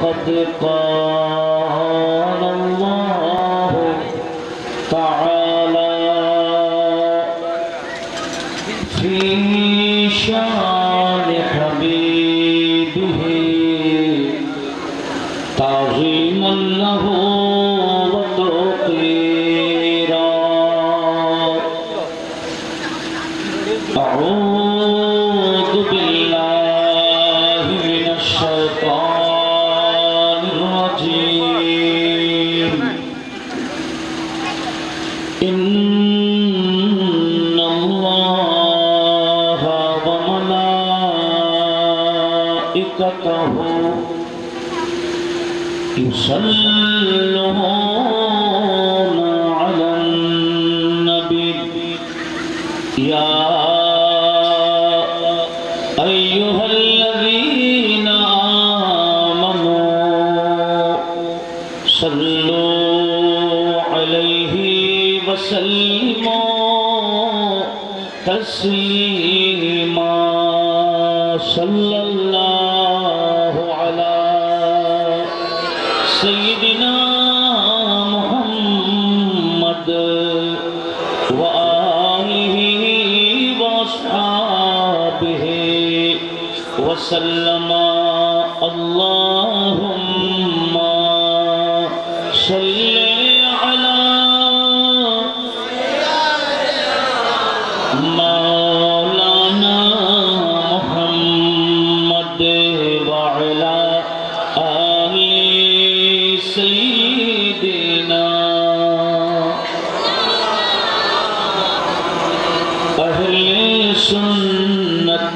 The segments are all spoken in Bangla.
قد قال الله تعالى في شان حبيبه تعظيما له وتوقيرا. أعوذ بالله من الشيطان الرجيم. إن الله وملائكته يصلون على النبي يا أيها الذين آمنوا صلوا عليه وسلموا تسليما. صلى الله على سيدنا محمد وآله وأصحابه وسلم. اللهم صل على مولانا محمد وعلى آل سيدنا. اہل سنت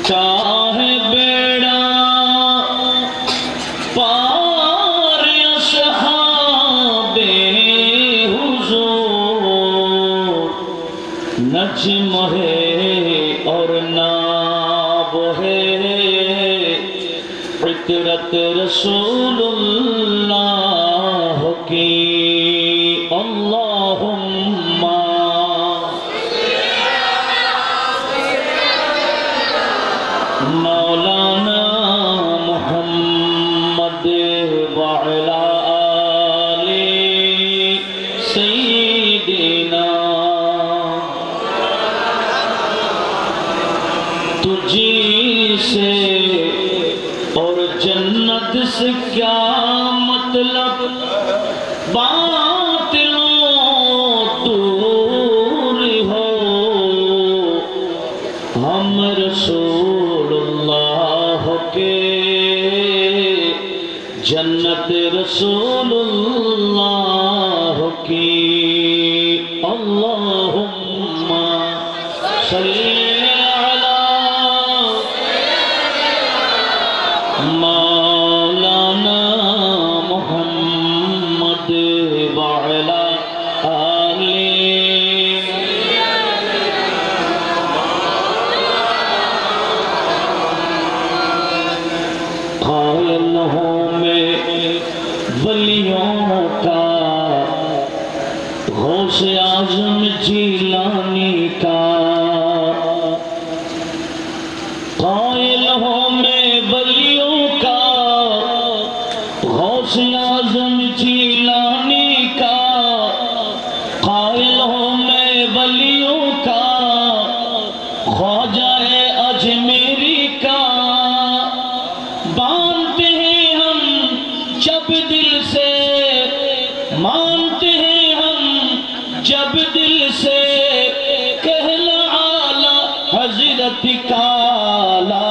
چاہے بیڑا پار اصحاب حضور، نجم ہے اور ناب ہے فطرت رسول اللہ کی. اللہم مولانا محمد وعلى آل سیدنا. تجھی سے اور جنت سے کیا مطلب، باطلوں دور ہو. ہم رسول اللہ کے جنت رسول اللہ کی. اللہم صلی مولانا محمد وعلى آل. قائل ہوں میں ولیوں کا، غوث اعظم جیلانی کا. قائل ہوں میں ولیوں کا، غوث اعظم جیلانی کا. قائل ہوں میں ولیوں کا، خواجہ اجمیری کا. مانتے ہیں ہم جب دل سے، مانتے ہیں ہم جب دل سے، کہنا اعلیٰ حضرت کا. لا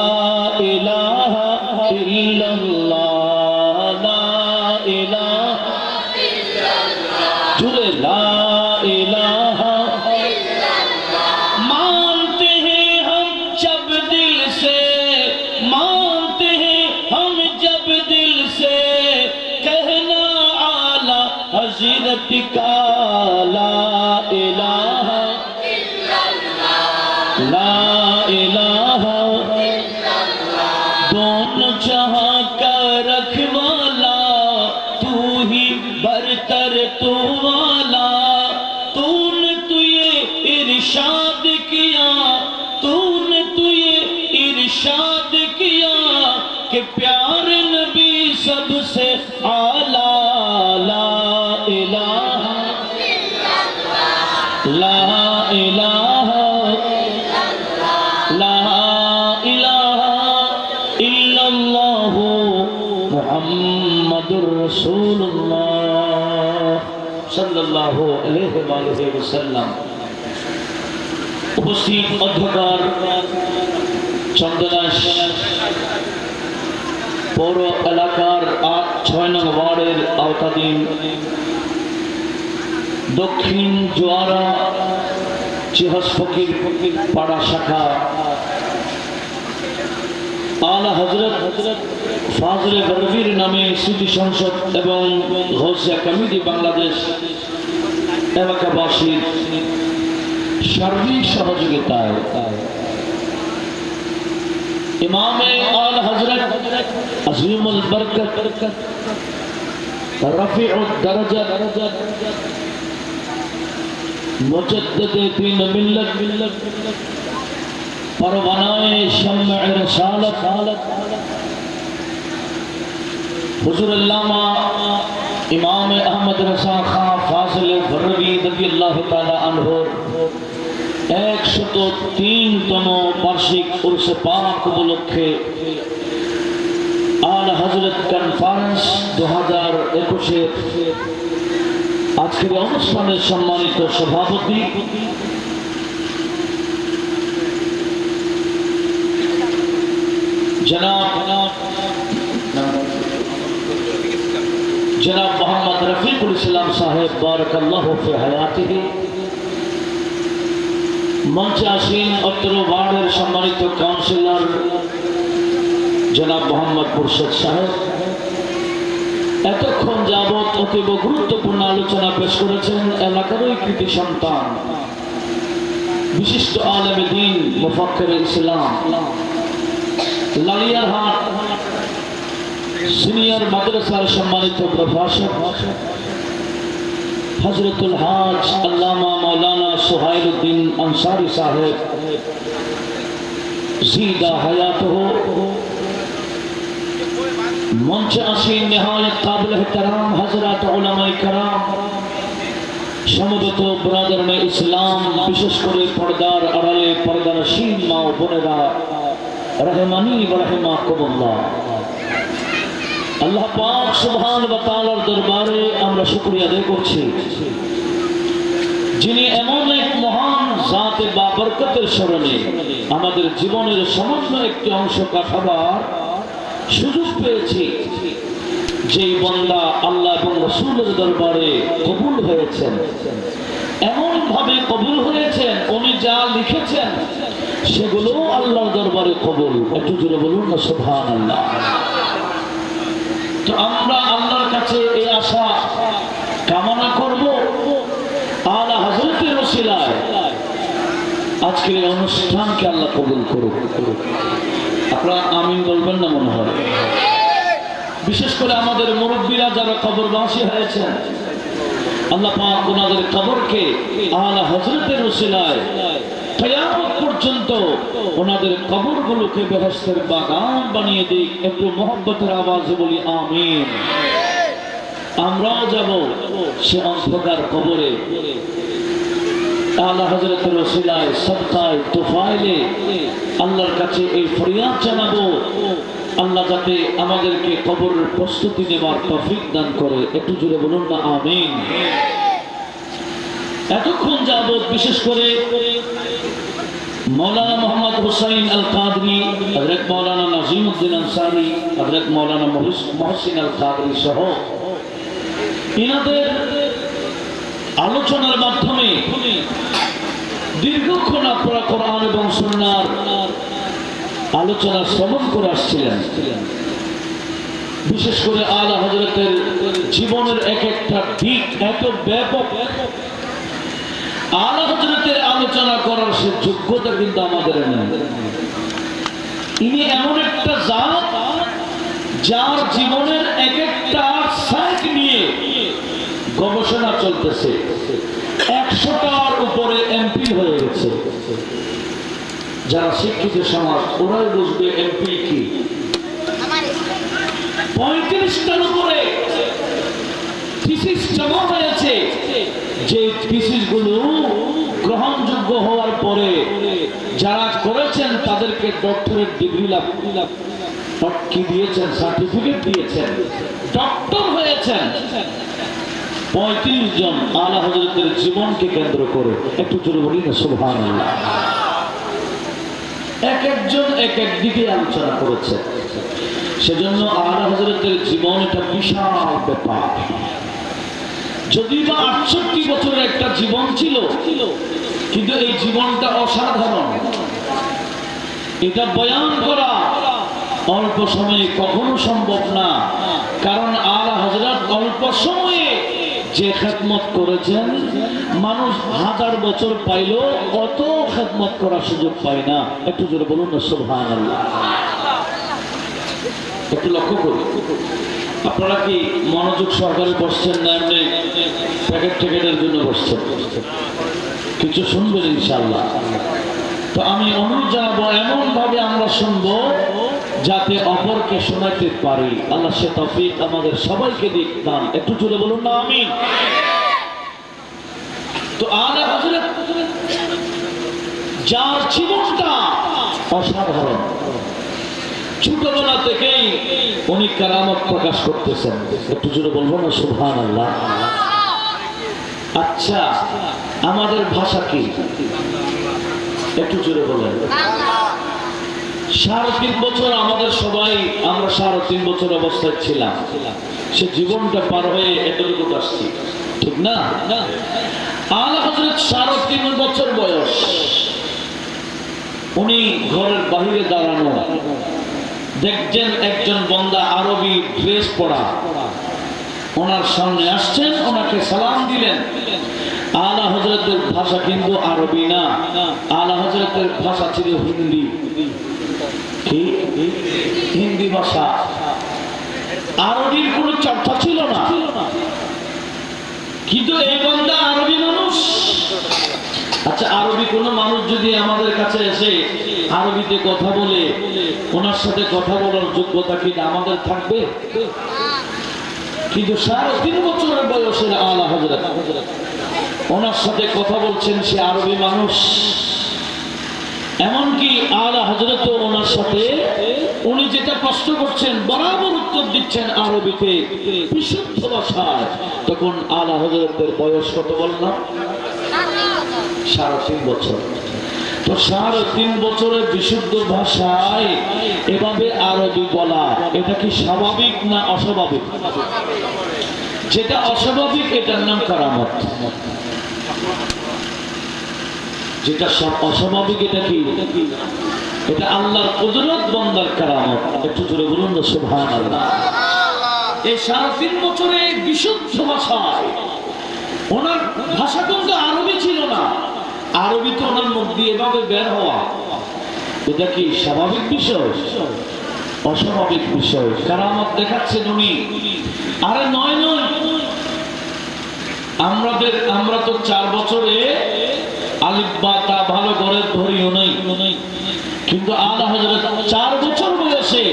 الہ الا اللہ، لا الہ الا اللہ، جھولے لا الہ الا اللہ. مانتے ہیں ہم جب دل سے، مانتے ہیں ہم جب دل سے، کہنا اعلیٰ حضرت کا. لا الہ الا اللہ، لا الہ الا اللہ. دونوں جہاں کا رکھوالا، تو ہی برتر تو والا. تو نے تو یہ ارشاد کیا، تو نے تو یہ ارشاد کیا کہ پیارے نبی सबसे आला ला इलाहा ला इलाहा ला इलाहा इल्लल्लाह मुहम्मदुर रसूलुल्लाह सल्लल्लाहु अलैहि वसल्लम। उपस्थित অধ্যকার চন্দনাশ পৌর এলাকার 6 নং ওয়ার্ডের আওতাধীন দক্ষিণ জোয়ারা চিহস ফকির পাড়া শাখা আলা হযরত ফাজলে বরবীর নামে স্মৃতি সংসদ এবং গৌসিয়া কমিটি বাংলাদেশ এলাকাবাসীর সার্বিক সহযোগিতায় ইমামে আলা হযরত আজিমুল বরকত রফিউদ দরজাত মুজাদ্দিদে দ্বীন মিল্লাত পরওয়ানায়ে শামঈ রিসালাত হুজুর আল্লামা ইমাম আহমদ রজা খান ফাজলে বরবী রাদিয়াল্লাহু তাআলা আনহু 103তম বার্ষিক উরসে পাক উপলক্ষে আলা হযরত কনফারেন্স 2021 আজকের অনুষ্ঠানের সম্মানিত সভাপতি जनाब मोहम्मद रफीकुल इस्लाम साहेब बारकल्लाहु फी हयातिही मंचे आसीन उत्तर वार्डের সম্মানিত কাউন্সিলর जनाब मोहम्मद मुर्शिद साहेब এতক্ষণ যাবত অতীব গুরুত্বপূর্ণ আলোচনা পেশ করেছেন এলাকারই কৃতি সন্তান বিশিষ্ট আলেমে দ্বীন মুফাক্কির ইসলাম লালিয়ারহাট সিনিয়র মাদ্রাসার সম্মানিত প্রভাষক হযরতুল হাজ আল্লামা মাওলানা সুহাইলউদ্দিন আনসারী সাহেব জিদা হায়াতুহু मंचे आसीन निहायत काबिल एहतराम हजरत उलमाए कराम समबत ब्रादर में इस्लाम विशेष करे पर्दार आड़ाले पर्दानशीन मा ও বোনেরা रहमानी व रहमाकुमुल्लाह আল্লাহ পাক সুবহান ওয়া তাআলার দরবারে আমরা শুকরিয়া আদায় করছি যিনি এমন এক মহান জাতে বাবরকতের শরণে আমাদের জীবনের সামান্য একটি অংশ কাটাবার সুযোগ পেয়েছি যেই বান্দা আল্লাহ এবং রাসূলের দরবারে কবুল হয়েছেন এমন ভাবে কবুল হয়েছেন উনি যা লিখেছেন সেগুলো আল্লাহর দরবারে কবুল একটু জোরে বলুন না সুবহানাল্লাহ। তো আমরা আল্লাহর কাছে এই আশা কামনা করব আলা হযরতের ওসিলায় আজকের এই অনুষ্ঠানকে আল্লাহ কবুল করুক। আপনারা আমিন বলবেন না মনে হয়। বিশেষ করে আমাদের মুরব্বীরা যারা কবরবাসী হয়েছেন আল্লাহ পাক ওনাদের কবরকে আলা হযরতের ওসিলায় কিয়ামত পর্যন্ত ওনাদের কবরগুলোকে বেহেশতের বাগান বানিয়ে দিক। একটু মহব্বতের আওয়াজে বলি আমিন। আমরাও যাব সে অন্ধকার কবরে আলা হযরতের ওসিলায় সদকায় তোফাইলে আল্লাহর কাছে এই ফরিয়াদ জানাবো আল্লাহ যাতে আমাদেরকে কবরের প্রস্তুতি নেবার তৌফিক দান করে। একটু জোরে বলুন না আমিন। এতক্ষণ যাবত বিশেষ করে मौलाना मोहम्मद हुसैन अल कादरी हजरत मौलाना नजीमुद्दीन अंसारी हजरत मौलाना मोहसिन अल कादरी सह इनाদের আলোচনার মাধ্যমে দীর্ঘক্ষণ আপনারা কোরআন এবং সুন্নাহর আলোচনা শ্রবণ করে আসছিলেন। বিশেষ করে আলা হযরতের জীবনের এক একটা দিক এত ব্যাপক আলা হযরতের আলোচনা করার সে যোগ্যতা কিন্তু আমাদের নেই। ইনি এমন একটা জাত যার জীবনের এক একটা সাইট নিয়ে গবেষণা চলতেছে। 100টার উপরে এমপি হয়ে গেছে। যারা শিক্ষিত সমাজ ওরাই বুঝবে এমপি কি। 35টার উপরে থিসিস জমা হয়েছে, যে থিসিস গুলো গ্রহণযোগ্য হওয়ার পরে যারা করেছেন তাদেরকে ডক্টরেট ডিগ্রি লাভ কি দিয়েছেন, সার্টিফিকেট দিয়েছেন, ডক্টর হয়েছেন 35 জন আলা হযরতের জীবনকে কেন্দ্র করে। একটু জোরে বলি না সুবহানাল্লাহ। এক একজন এক এক দিকে আলোচনা করেছে, সেজন্য আলা হযরতের জীবন এটা বিশাল ব্যাপার। যদিও বা 68 বছরের একটা জীবন ছিল, কিন্তু এই জীবনটা অসাধারণ। এটা বয়ান করা অল্প সময়ে কখনো সম্ভব না, কারণ আলা হযরত অল্প সময়ে যে খেদমত করেছেন, মানুষ 1000 বছর পাইলেও অত খেদমত করার সুযোগ পায় না। একটু জোরে বলুন না সুবহানাল্লাহ। একটু লক্ষ্য করুন, আপনারা কি মনোযোগ সহকারে বসছেন না এমনি প্যাকেটের জন্য বসছেন? কিছু শুনবেন ইনশাআল্লাহ। তো আমি অনুরোধ জানাবো, এমন ভাবে আমরা শুনবো যাতে অপরকে শোনাতে পারি। আল্লাহ সে তৌফিক আমাদের সবাইকে দিক দান। একটু জোরে বলুন না আমিন। তো আলা হযরত যার জীবনটা অসাধারণ, ছোটবেলা থেকেই উনি কারামত প্রকাশ করতেছেন। একটু জোরে বলবো না সুবহানাল্লাহ। আচ্ছা, আমাদের ভাষা কি? একটু জোরে বলেন। 3.5 বছর আমাদের সবাই, আমরা 3.5 বছর অবস্থায় ছিলাম, সে জীবনটা পার হয়ে এতটুকু আসছি, ঠিক না? আলা হযরত 3.5 বছর বয়স, উনি ঘরের বাহিরে দাঁড়ানো, দেখছেন একজন বান্দা আরবি ড্রেস পরা ওনার সামনে আসছেন, ওনাকে সালাম দিলেন। আলা হযরতের ভাষা কিন্তু আরবি না, আলা হযরতের ভাষা ছিল হিন্দি। কি? হিন্দি ভাষা। আরবির কোনো চর্চা ছিল না, কিন্তু এই বান্দা আরবি মানুষ। আচ্ছা, আরবি কোন মানুষ যদি আমাদের কাছে এসে আরবিতে কথা বলে, ওনার সাথে কথা বলার যোগ্যতা কি আমাদের থাকবে? কিন্তু 3.5 বছরের বয়সের আলা হযরত ওনার সাথে কথা বলছেন, সে আরবি মানুষ। এমনকি আলা হযরত ওনার সাথে উনি যেটা প্রশ্ন করছেন বরাবর উত্তর দিচ্ছেন আরবিতে, বিশুদ্ধ ভাষায়। তখন আলা হযরতের বয়স কত বললাম? 3.5 বছর। তো 3.5 বছরের বিশুদ্ধ ভাষায় এভাবে আরবি বলা, এটা কি স্বাভাবিক না অস্বাভাবিক? যেটা অস্বাভাবিক এটার নাম কারামত, যেটা অস্বাভাবিক এটা কি? এটা আল্লাহর কুদরত, বান্দার কারামত। একটু জোরে বলুন না সুবহানাল্লাহ। এই 3.5 বছরে বিশুদ্ধ ভাষায়, ওনার ভাষা কিন্তু আরবি ছিল না, আরবি তো ওনার মুখ দিয়ে এভাবে বের হওয়া, এটা কি স্বাভাবিক বিষয়? অস্বাভাবিক বিষয়। কারামত দেখাচ্ছেন উনি। আরে নয়, আমরা তো 4 বছরে আলিফ বা তা ভালো করে ধরিও নাই, কিন্তু আলা হযরত 4 বছর বয়সে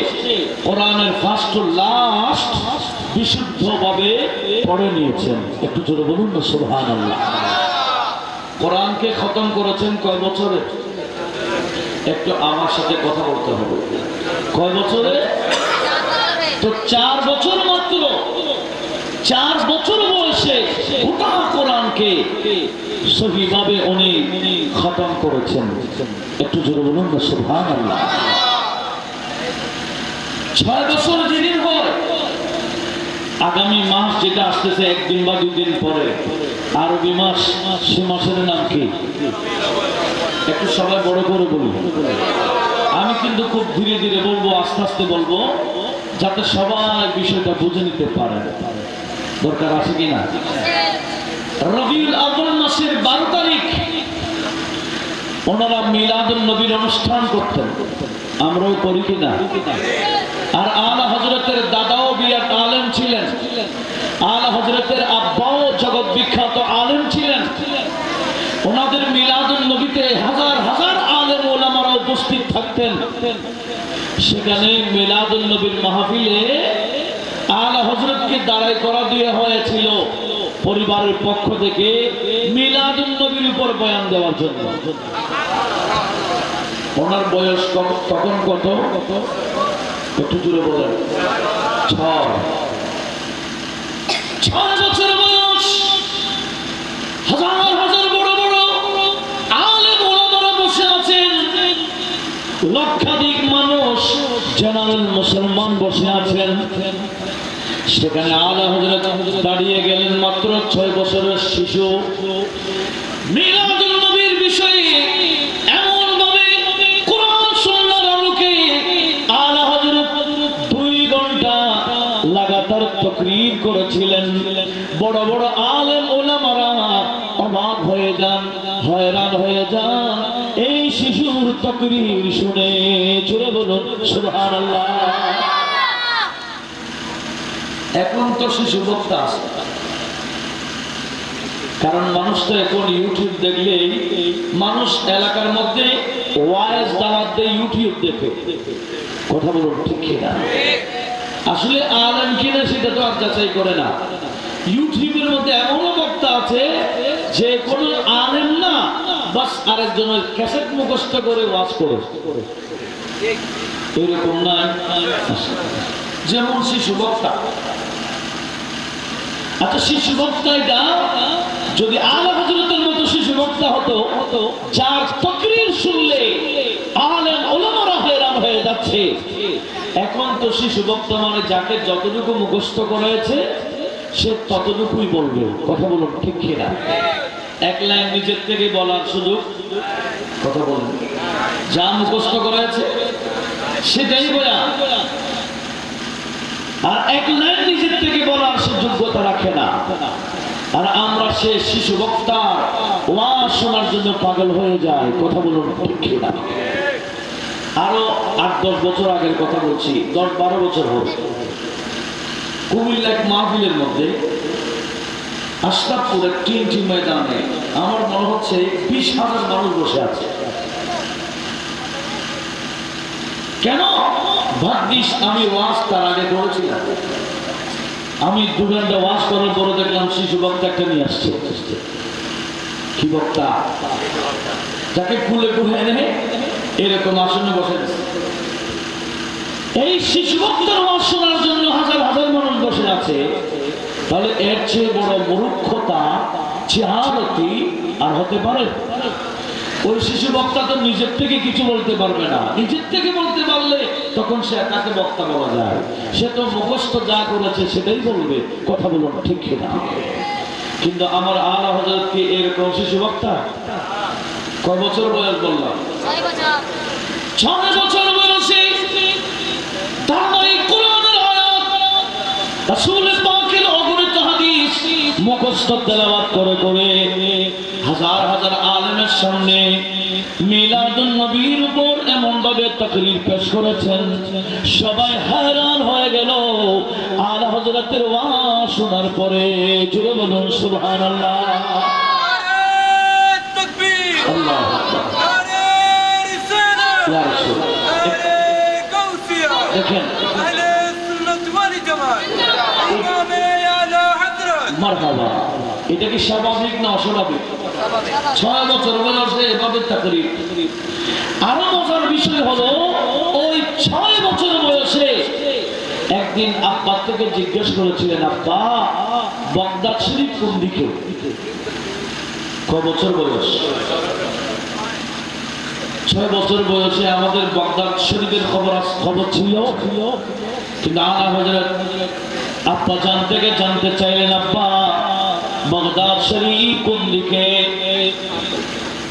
কোরআনের ফার্স্ট টু লাস্ট বিশুদ্ধভাবে পড়ে নিয়েছেন। একটু জোরে বলুন না সুবহানাল্লাহ। কোরআনকে খতম করেছেন কয় বছরে? একটু আমার সাথে কথা বলতে হবে। কয় বছরে? তো 4 বছর মাত্র, 4 বছর বয়সে গোটা কোরআনকে সহিভাবে উনি খতম করেছেন। একটু জোরে বলুন না সুবহানাল্লাহ। 6 বছর যেদিন হয়, আগামী মাস যেটা আসতেছে 1 দিন বা 2 দিন পরে আরবি মাস, সে মাসের নাম কি? একটু সবাই বড় করে বলুন। আমি কিন্তু খুব ধীরে ধীরে বলবো, আস্তে আস্তে বলবো, যাতে সবাই বিষয়টা বুঝে নিতে পারে। দরকার আছে কিনা? রবিউল আউয়াল মাসের 12 তারিখ ওনারা মিলাদুন নবীর অনুষ্ঠান করতেন, আমরাও করি কিনা? আর আলা হযরতের দাদাও বিরাট আলেম ছিলেন, আলা হযরতের আব্বাও জগৎ বিখ্যাত আলেম ছিলেন। ওনাদের মিলাদুন নবীতে হাজার হাজার আলেম ওলামারা উপস্থিত থাকতেন। সেখানে মিলাদুন নবীর মাহফিলে আলা হযরতকে দাঁড়াই করা দিয়ে হয়েছিল পরিবারের পক্ষ থেকে মিলাদুন নবীর উপর বয়ান দেওয়ার জন্য। ওনার বয়স তখন কত? একটু জোরে বলেন। 6 বছর বয়স। হাজার হাজার বড় বড় আলেম ওলামারা বসে আছেন, লক্ষাধিক মানুষ জেনারেল মুসলমান বসে আছেন। সেখানে আলা হযরত দাঁড়িয়ে গেলেন, মাত্র 6 বছরের শিশু। মিলাদুন নবীর বিষয়ে এমন ভাবে কোরআন সুন্নাহর আলোকে আলা হযরত 2 ঘন্টা লাগাতার তাকরীর করেছিলেন। বড় বড় আলেম ওলামারা অবাক হয়ে যান, হয়রান হয়ে যান এই শিশুর তাকরীর শুনে। জোরে বলুন সুবহানাল্লাহ। এখন তো শিশু বক্তা আছে, কারণ মানুষ তো এখন ইউটিউব দেখলেই মানুষ এলাকার মধ্যে ওয়াজ দাওয়াত দিয়ে ইউটিউব দেখে। কথা বলুন ঠিক কিনা? আসলে আলেম কিনা সেটা তো আর যাচাই করে না। ইউটিউবের মধ্যে এমনও বক্তা আছে যে কোন আলেম না, বাস আরেকজনের ক্যাসেট মুখস্থ করে ওয়াজ করে, এরকম না? যেমন শিশু বক্তা। আচ্ছা, শিশু বক্তা এটা যদি আলা হযরতের মতো শিশু বক্তা হতো, যার তাকরীর শুনলে আলেম ওলামারা হয়রান হয়ে যাচ্ছে। এখন তো শিশু বক্তা মানে যাকে যতটুকু মুখস্থ করেছে সে ততটুকুই বলবে। কথা বলুন ঠিক কিনা? এক লাইন নিজের থেকে বলার সুযোগ, কথা বলুন, যা মুখস্থ করেছে সেটাই বলা, আর এক লাইন নিজের থেকে বলার সে যোগ্যতা রাখে না। আর আমরা সে শিশু বক্তার ওয়াজ শোনার জন্য পাগল হয়ে যায়। কথা বলুন ঠিক কিনা? আরো 8-10 বছর আগের কথা বলছি, 10-12 বছর হোক, কুমিল্লা এক মাহফিলের মধ্যে আশরাফপুরের টিএনটি ময়দানে আমার মনে হচ্ছে 20,000 মানুষ বসে আছে। কেন? ভাগ্যিস আমি ওয়াজ তার আগে করেছিলাম। আমি 2 ঘন্টা ওয়াজ করার পরে দেখলাম শিশু বক্তা একটা নিয়ে আসছে। কি বক্তা? যাকে খুলে খুলে এনে এরকম আসনে বসে। এই শিশু বক্তার ওয়াজ শোনার জন্য হাজার হাজার মানুষ বসে আছে। তাহলে এর চেয়ে বড় মূর্খতা, চেহারতি আর হতে পারে? ওই শিশু বক্তা তো নিজের থেকে কিছু বলতে পারবে না। নিজের থেকে বলতে পারলে তখন সে তাকে বক্তা বলা যায়। সে তো মুখস্থ যা করেছে সেটাই বলবে। কথা বলুন ঠিক কিনা? কিন্তু আমার আলা হযরত কি এরকম শিশু বক্তা? কয় বছর বয়স বললাম? 6 বছর বয়সে ধারাবাহিক কোরআনের আয়াত, রাসূল পাকের অগণিত হাদিস মুখস্থ তেলাওয়াত করে করে হাজার হাজার আলেমের সামনে মিলাদুন নবীর উপর এমন ভাবে তাকরীর পেশ করেছেন, সবাই hayran হয়ে গেল আলা হযরতের ওয়াজ শোনার পরে। জোরে বলুন সুবহানাল্লাহ। তাকবীর, আল্লাহু আকবার, নারে রিসালাত, ইয়া রাসূল। দেখেন আহলে সুন্নাত ওয়াল জামাত ইমামে আলা হযরত, মারহাবা। এটা কি স্বাভাবিক না অস্বাভাবিক? 6 বছর বয়সে এভাবে তাকরীর। আরো মজার বিষয় হলো, ওই 6 বছর বয়সে একদিন আব্বা থেকে জিজ্ঞেস করেছিলেন, আব্বা বাগদাদ শরীফ কোন দিকে? কয় বছর বয়স? 6 বছর বয়সে আমাদের বাগদাদ শরীফের খবর ছিল। কিন্তু আলা হযরত আব্বা জানতে চাইলেন, আব্বা বাগদাদ শরীফ কোন দিকে?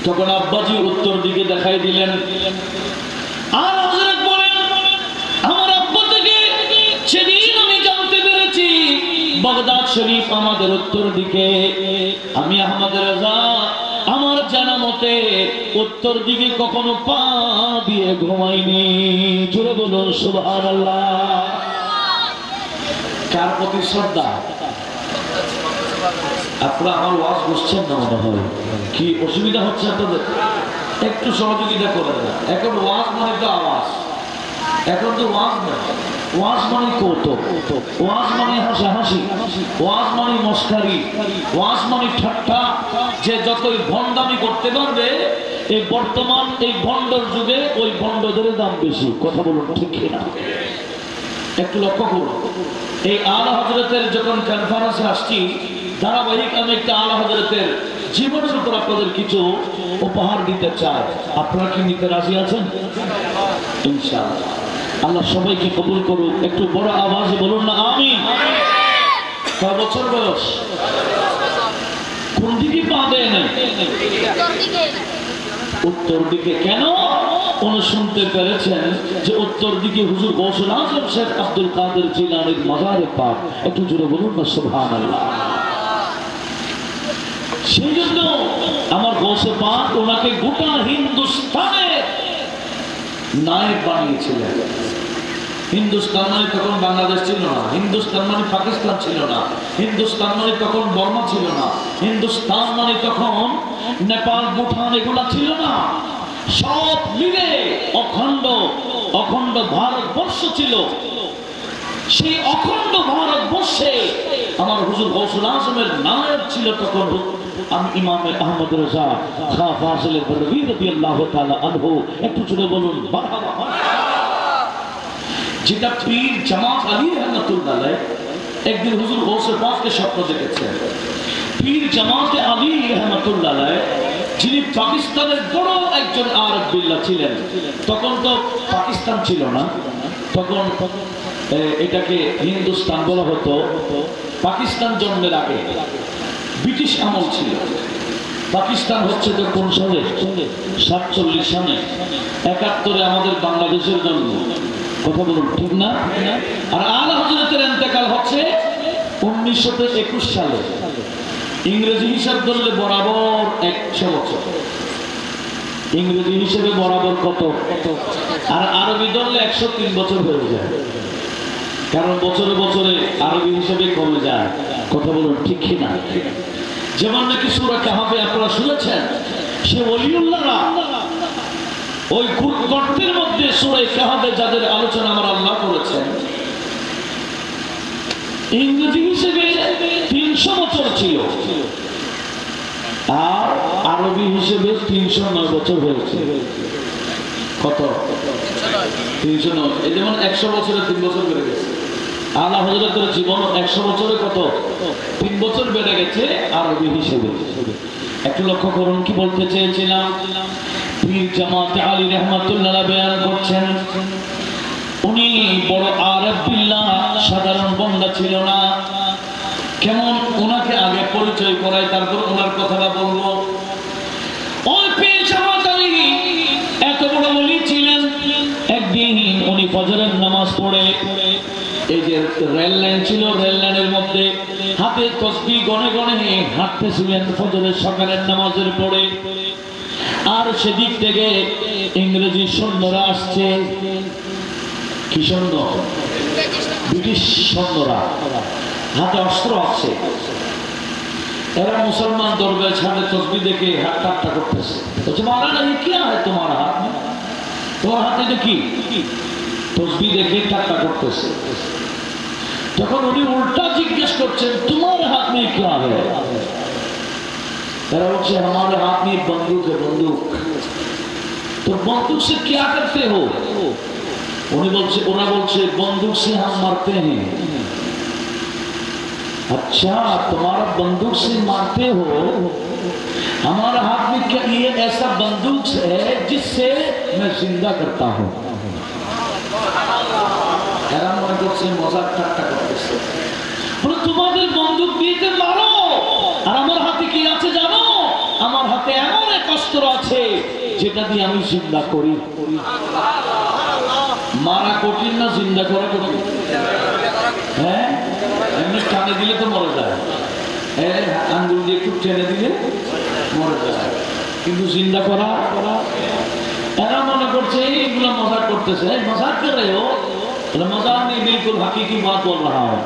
তখন আব্বাজি উত্তর দিকে দেখাই দিলেন। আর হযরত বলেন, আমার আব্বা থেকে সেদিন আমি জানতে পেরেছি বাগদাদ শরীফ আমাদের উত্তর দিকে। আমি আহমদ রাজা আমার জানা মতে উত্তর দিকে কখনো পা দিয়ে ঘুমাইনি। জোরে বলুন সুবহানাল্লাহ। কার প্রতি শ্রদ্ধা? আপনারা আমার ওয়াজ বুঝছেন না মনে হয়? কি অসুবিধা হচ্ছে আপনাদের? একটু সহযোগিতা করেন না। এখন ওয়াজ মানে তো আওয়াজ, এখন তো ওয়াজ না। ওয়াজ মানে কৌতুক, ওয়াজ মানে হাসাহাসি, ওয়াজ মানে মস্কারি, ওয়াজ মানে ঠাট্টা। যে যতই ভণ্ডামি করতে পারবে এই বর্তমান এই ভণ্ডর যুগে ওই ভণ্ডদের দাম বেশি। কথা বলুন ঠিক কিনা? একটু লক্ষ্য করুন, এই আলা হযরতের যখন কনফারেন্সে আসছি, ধারাবাহিক আমি একটা আলা হযরতের জীবনের উপর আপনাদের কিছু উপহার দিতে চাই। আপনারা কি নিতে রাজি আছেন? ইনশাআল্লাহ। আল্লাহ সবাইকে কবুল করুক। একটু বড় আওয়াজে বলুন না আমিন। কয় বছর বয়স? কোন দিকে পা দেয় না? উত্তর দিকে। কেন? উনি শুনতে পেরেছেন যে উত্তর দিকে হুজুর গৌসুল আজম শেখ আব্দুল কাদের জিলানীর মাজারে পাক। একটু জোরে বলুন না সুবহানাল্লাহ। সেই জন্য আমার গৌসে পাক ওনাকে গোটা হিন্দুস্তানে নায়েব বানিয়েছিলেন। হিন্দুস্তান মানে তখন বাংলাদেশ ছিল না, হিন্দুস্তান মানে পাকিস্তান ছিল না, হিন্দুস্তান মানে তখন বর্মা ছিল না, হিন্দুস্তান মানে তখন নেপাল ভুটান এগুলা ছিল না। সব মিলে অখণ্ড অখণ্ড ভারতবর্ষ ছিল। সেই অখণ্ড ভারতবর্ষে আমার হুজুর গৌসুল আজমের নায়েব ছিল তখন আমি ইমাম আহমদ রেজা খাঁ ফাজিল বরভী রাদিয়াল্লাহু তাআলা আনহু। একটু জোরে বলুন মারহাবা। যেটা পীর জামাত আলী রহমাতুল্লাহ আলাইহি একদিন হুজুর গৌসে পাককে স্বপ্ন দেখেছেন। পীর জামাত আলী রহমাতুল্লাহ আলাইহি যিনি পাকিস্তানের বড় একজন আরেফ বিল্লাহ ছিলেন। তখন তো পাকিস্তান ছিল না, তখন এটাকে হিন্দুস্তান বলা হতো। পাকিস্তান জন্মের আগে ব্রিটিশ আমল ছিল। পাকিস্তান হচ্ছে তো কোন সালে? 47 সালে। 71-এ আমাদের বাংলাদেশের জন্ম। কথা বলুন ঠিক না? আর আলা হযরতের ইন্তেকাল হচ্ছে 1921 সালে। ইংরেজি হিসাব ধরলে বরাবর 100 বছর। ইংরেজি হিসেবে বরাবর কত? আর আরবি ধরলে 103 বছর হয়ে যায়। কারণ বছরে বছরে আরবি হিসেবে কমে যায়। কথা বলুন ঠিক কিনা? যেমন নাকি সূরা কাহফে আপনারা শুনেছেন, সে ওলিউল্লাহরা ওই গর্তের মধ্যে সূরা কাহফে যাদের আলোচনা আমার আল্লাহ করেছেন, ইংরেজি হিসেবে 300 বছর ছিল আর আরবি হিসেবে 309 বছর হয়েছে। কত? 309। এই যেমন 100 বছরে 3 বছর বেড়ে গেছে। আলা হযরতের জীবন 100 বছরে কত? 3 বছর বেড়ে গেছে আরবি হিসেবে। একটু লক্ষ্য করুন কি বলতে চেয়েছিলাম। পীর জামাত আলী রহমাতুল্লাহ বয়ান করছেন, উনি বড় আরেফ বিল্লাহ, সাধারণ বান্দা ছিল না। কেমন? ওনাকে আগে পরিচয় করাই, তারপর ওনার কথাটা বলবো। ওই পীর জামাত আলী এত বড় ওলি ছিলেন। একদিন উনি ফজরের নামাজ পড়ে, এই যে রেল লাইন ছিল, রেল লাইনের মধ্যে হাতে তসবিহ গনে গনে হাঁটতেছিলেন ফজরের সকালের নামাজের পরে। আর সেদিক থেকে ইংরেজি সৈন্যরা আসছে। কি সৈন্য? ব্রিটিশ সৈন্যরা, হাতে অস্ত্র আছে। এরা মুসলমান দরবেশ হাতে তসবিহ দেখে হাত ঠাট্টা করতেছে। বলছে মাওলানা ये क्या है तुम्हारा हाथ में? তোমার হাতে এটা কি? তসবিহ দেখে ঠাট্টা করতেছে। তখন উনি উল্টা জিজ্ঞেস করছেন তোমার হাত में क्या है? এরা বলছে हमारे हाथ में बंदूक है, बंदूक। तो बंदूक से क्या करते हो? उन्हें बोलছে, ওরা বলছে बंदूक से हम मरते हैं। अच्छा तुम्हारा बंदूक से मारते हो, हमारा हाथ में क्या ये ऐसा बंदूक है जिससे मैं जिंदा करता हूँ। এরা মনে করছে মজাক ঠাট্টা করতেছে। বলে তোমাদের বন্দুক দিয়ে মারো, আর আমার হাতে কি আছে জানো? আমার হাতে এমন এক অস্ত্র আছে যেটা দিয়ে আমি জিন্দা করি। মারা কঠিন না জিন্দা করা কঠিন? হ্যাঁ, এমনি টানে দিলে তো মরে যায়, আঙ্গুল দিয়ে একটু টেনে দিলে মরে যায়, কিন্তু জিন্দা করা। এরা মনে করছে এইগুলো মজাক করতেছে। মজাক করে ও मजाक नहीं, बिल्कुल हकीकी बात बोल रहा हूं।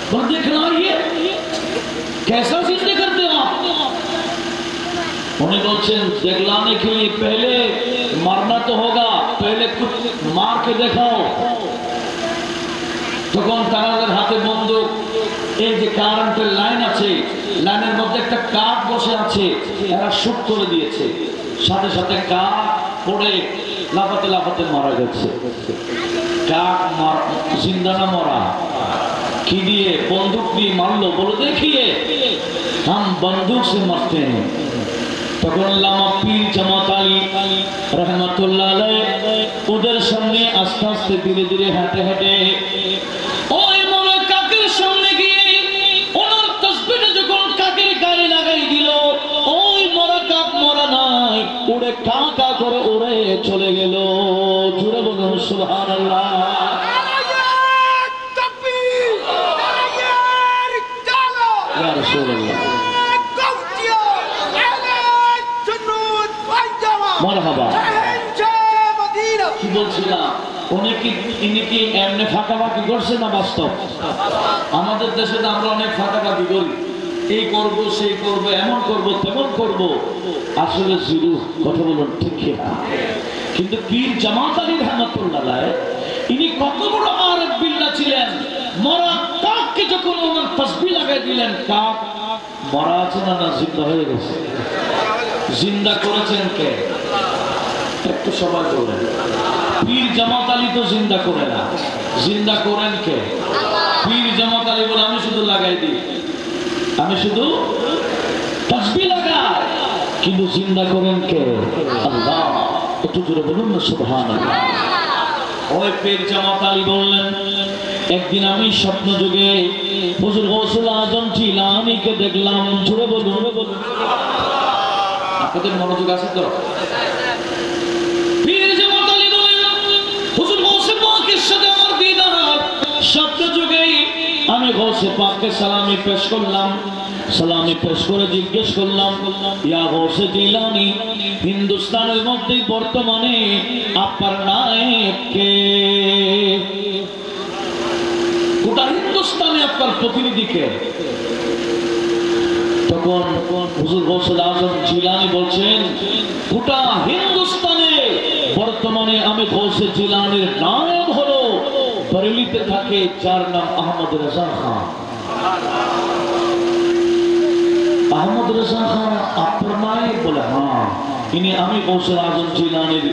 पर देखना ये कैसा जिंदे करते हो आप? उन्हें बोलते दिखलाने के लिए पहले मरना तो होगा, पहले कुछ मार के दिखाओ। তখন তাদের হাতে বন্দুক, এই যে কারেন্টের লাইন আছে, লাইনের মধ্যে একটা কাক বসে আছে, এরা শুট করে দিয়েছে, সাথে সাথে কাক পড়ে লাফাতে লাফাতে মারা গেছে। কাক জিন্দা না মরা? কি দিয়ে? বন্দুক দিয়ে মারলো, বলো দেখিয়ে হাম বন্দুক সে মারতে हैं। তখন আল্লামা পীর জামাত আলী রহমাতুল্লাহ আলাইহি ওদের সামনে আস্তে আস্তে ধীরে ধীরে হেঁটে হেঁটে ওই মরা কাকের সামনে গিয়ে ওনার তাসবিহটা যখন কাকের গায়ে লাগাই দিল, ওই মরা কাক মরা নাই, উড়ে কা কা করে উড়ে চলে গেল। জুড়ে বলুন সুবহানাল্লাহ। ইয়া রাসূলুল্লাহ মারহাবা। কি বলছিলাম, উনি কি এমনি ফাঁকাফাঁকি করছে না বাস্তব? আমাদের দেশে তো আমরা অনেক ফাঁকাফাঁকি করি, এই করব সেই করব, এমন করব তেমন করব, আসলে জিরু। কথা বলুন ঠিক না? কিন্তু পীর জামাত আলী রহমাতুল্লাহ আলাইহি ইনি কত বড় আরেফ বিল্লাহ ছিলেন। মরা কাককে যখন ওনার তাসবিহ লাগাই দিলেন, কাক মরা আছে না জিন্দা হয়ে গেছে? জিন্দা করেছেন কে? একটু সবাই বলেন। পীর জামাত আলী তো জিন্দা করে না, জিন্দা করেন কে? পীর জামাত আলী বলে আমি শুধু লাগাই দিই, আমি শুধু তাসবিহ লাগাই, কিন্তু জিন্দা করেন কে? আল্লাহ। একটু জোরে বলুন না সুবহানাল্লাহ। ওই পীর জামাত আলী বললেন, একদিন আমি স্বপ্ন যুগে হুজুর গৌসুল আজম জিলানীকে দেখলাম। জোরে বলুন। আপনাদের মনোযোগ আছে তো? পীর জামাত আলী বলেন, হুজুর গৌসে পাকের সাথে আমার দিদার, স্বপ্ন যুগে আমি গৌসে পাককে সালামি পেশ করলাম। সালামি পেশ করে জিজ্ঞেস করলাম, ইয়া গৌসে জিলানী, হিন্দুস্তানের মধ্যে বর্তমানে আপনার নায়েব কে? গোটা হিন্দুস্তানে আপনার প্রতিনিধি কে? তখন হুজুর গৌসুল আজম জিলানী বলছেন, গোটা হিন্দুস্তানে বর্তমানে আমি গৌসে জিলানীর নায়েব হলো বরেলিতে থাকে, যার নাম আহমদ রেজা খান। আহমদ রেজা খান আপনার নায়েব? বলে হ্যাঁ, ইনি আমি গৌসুল আজম জিলানীর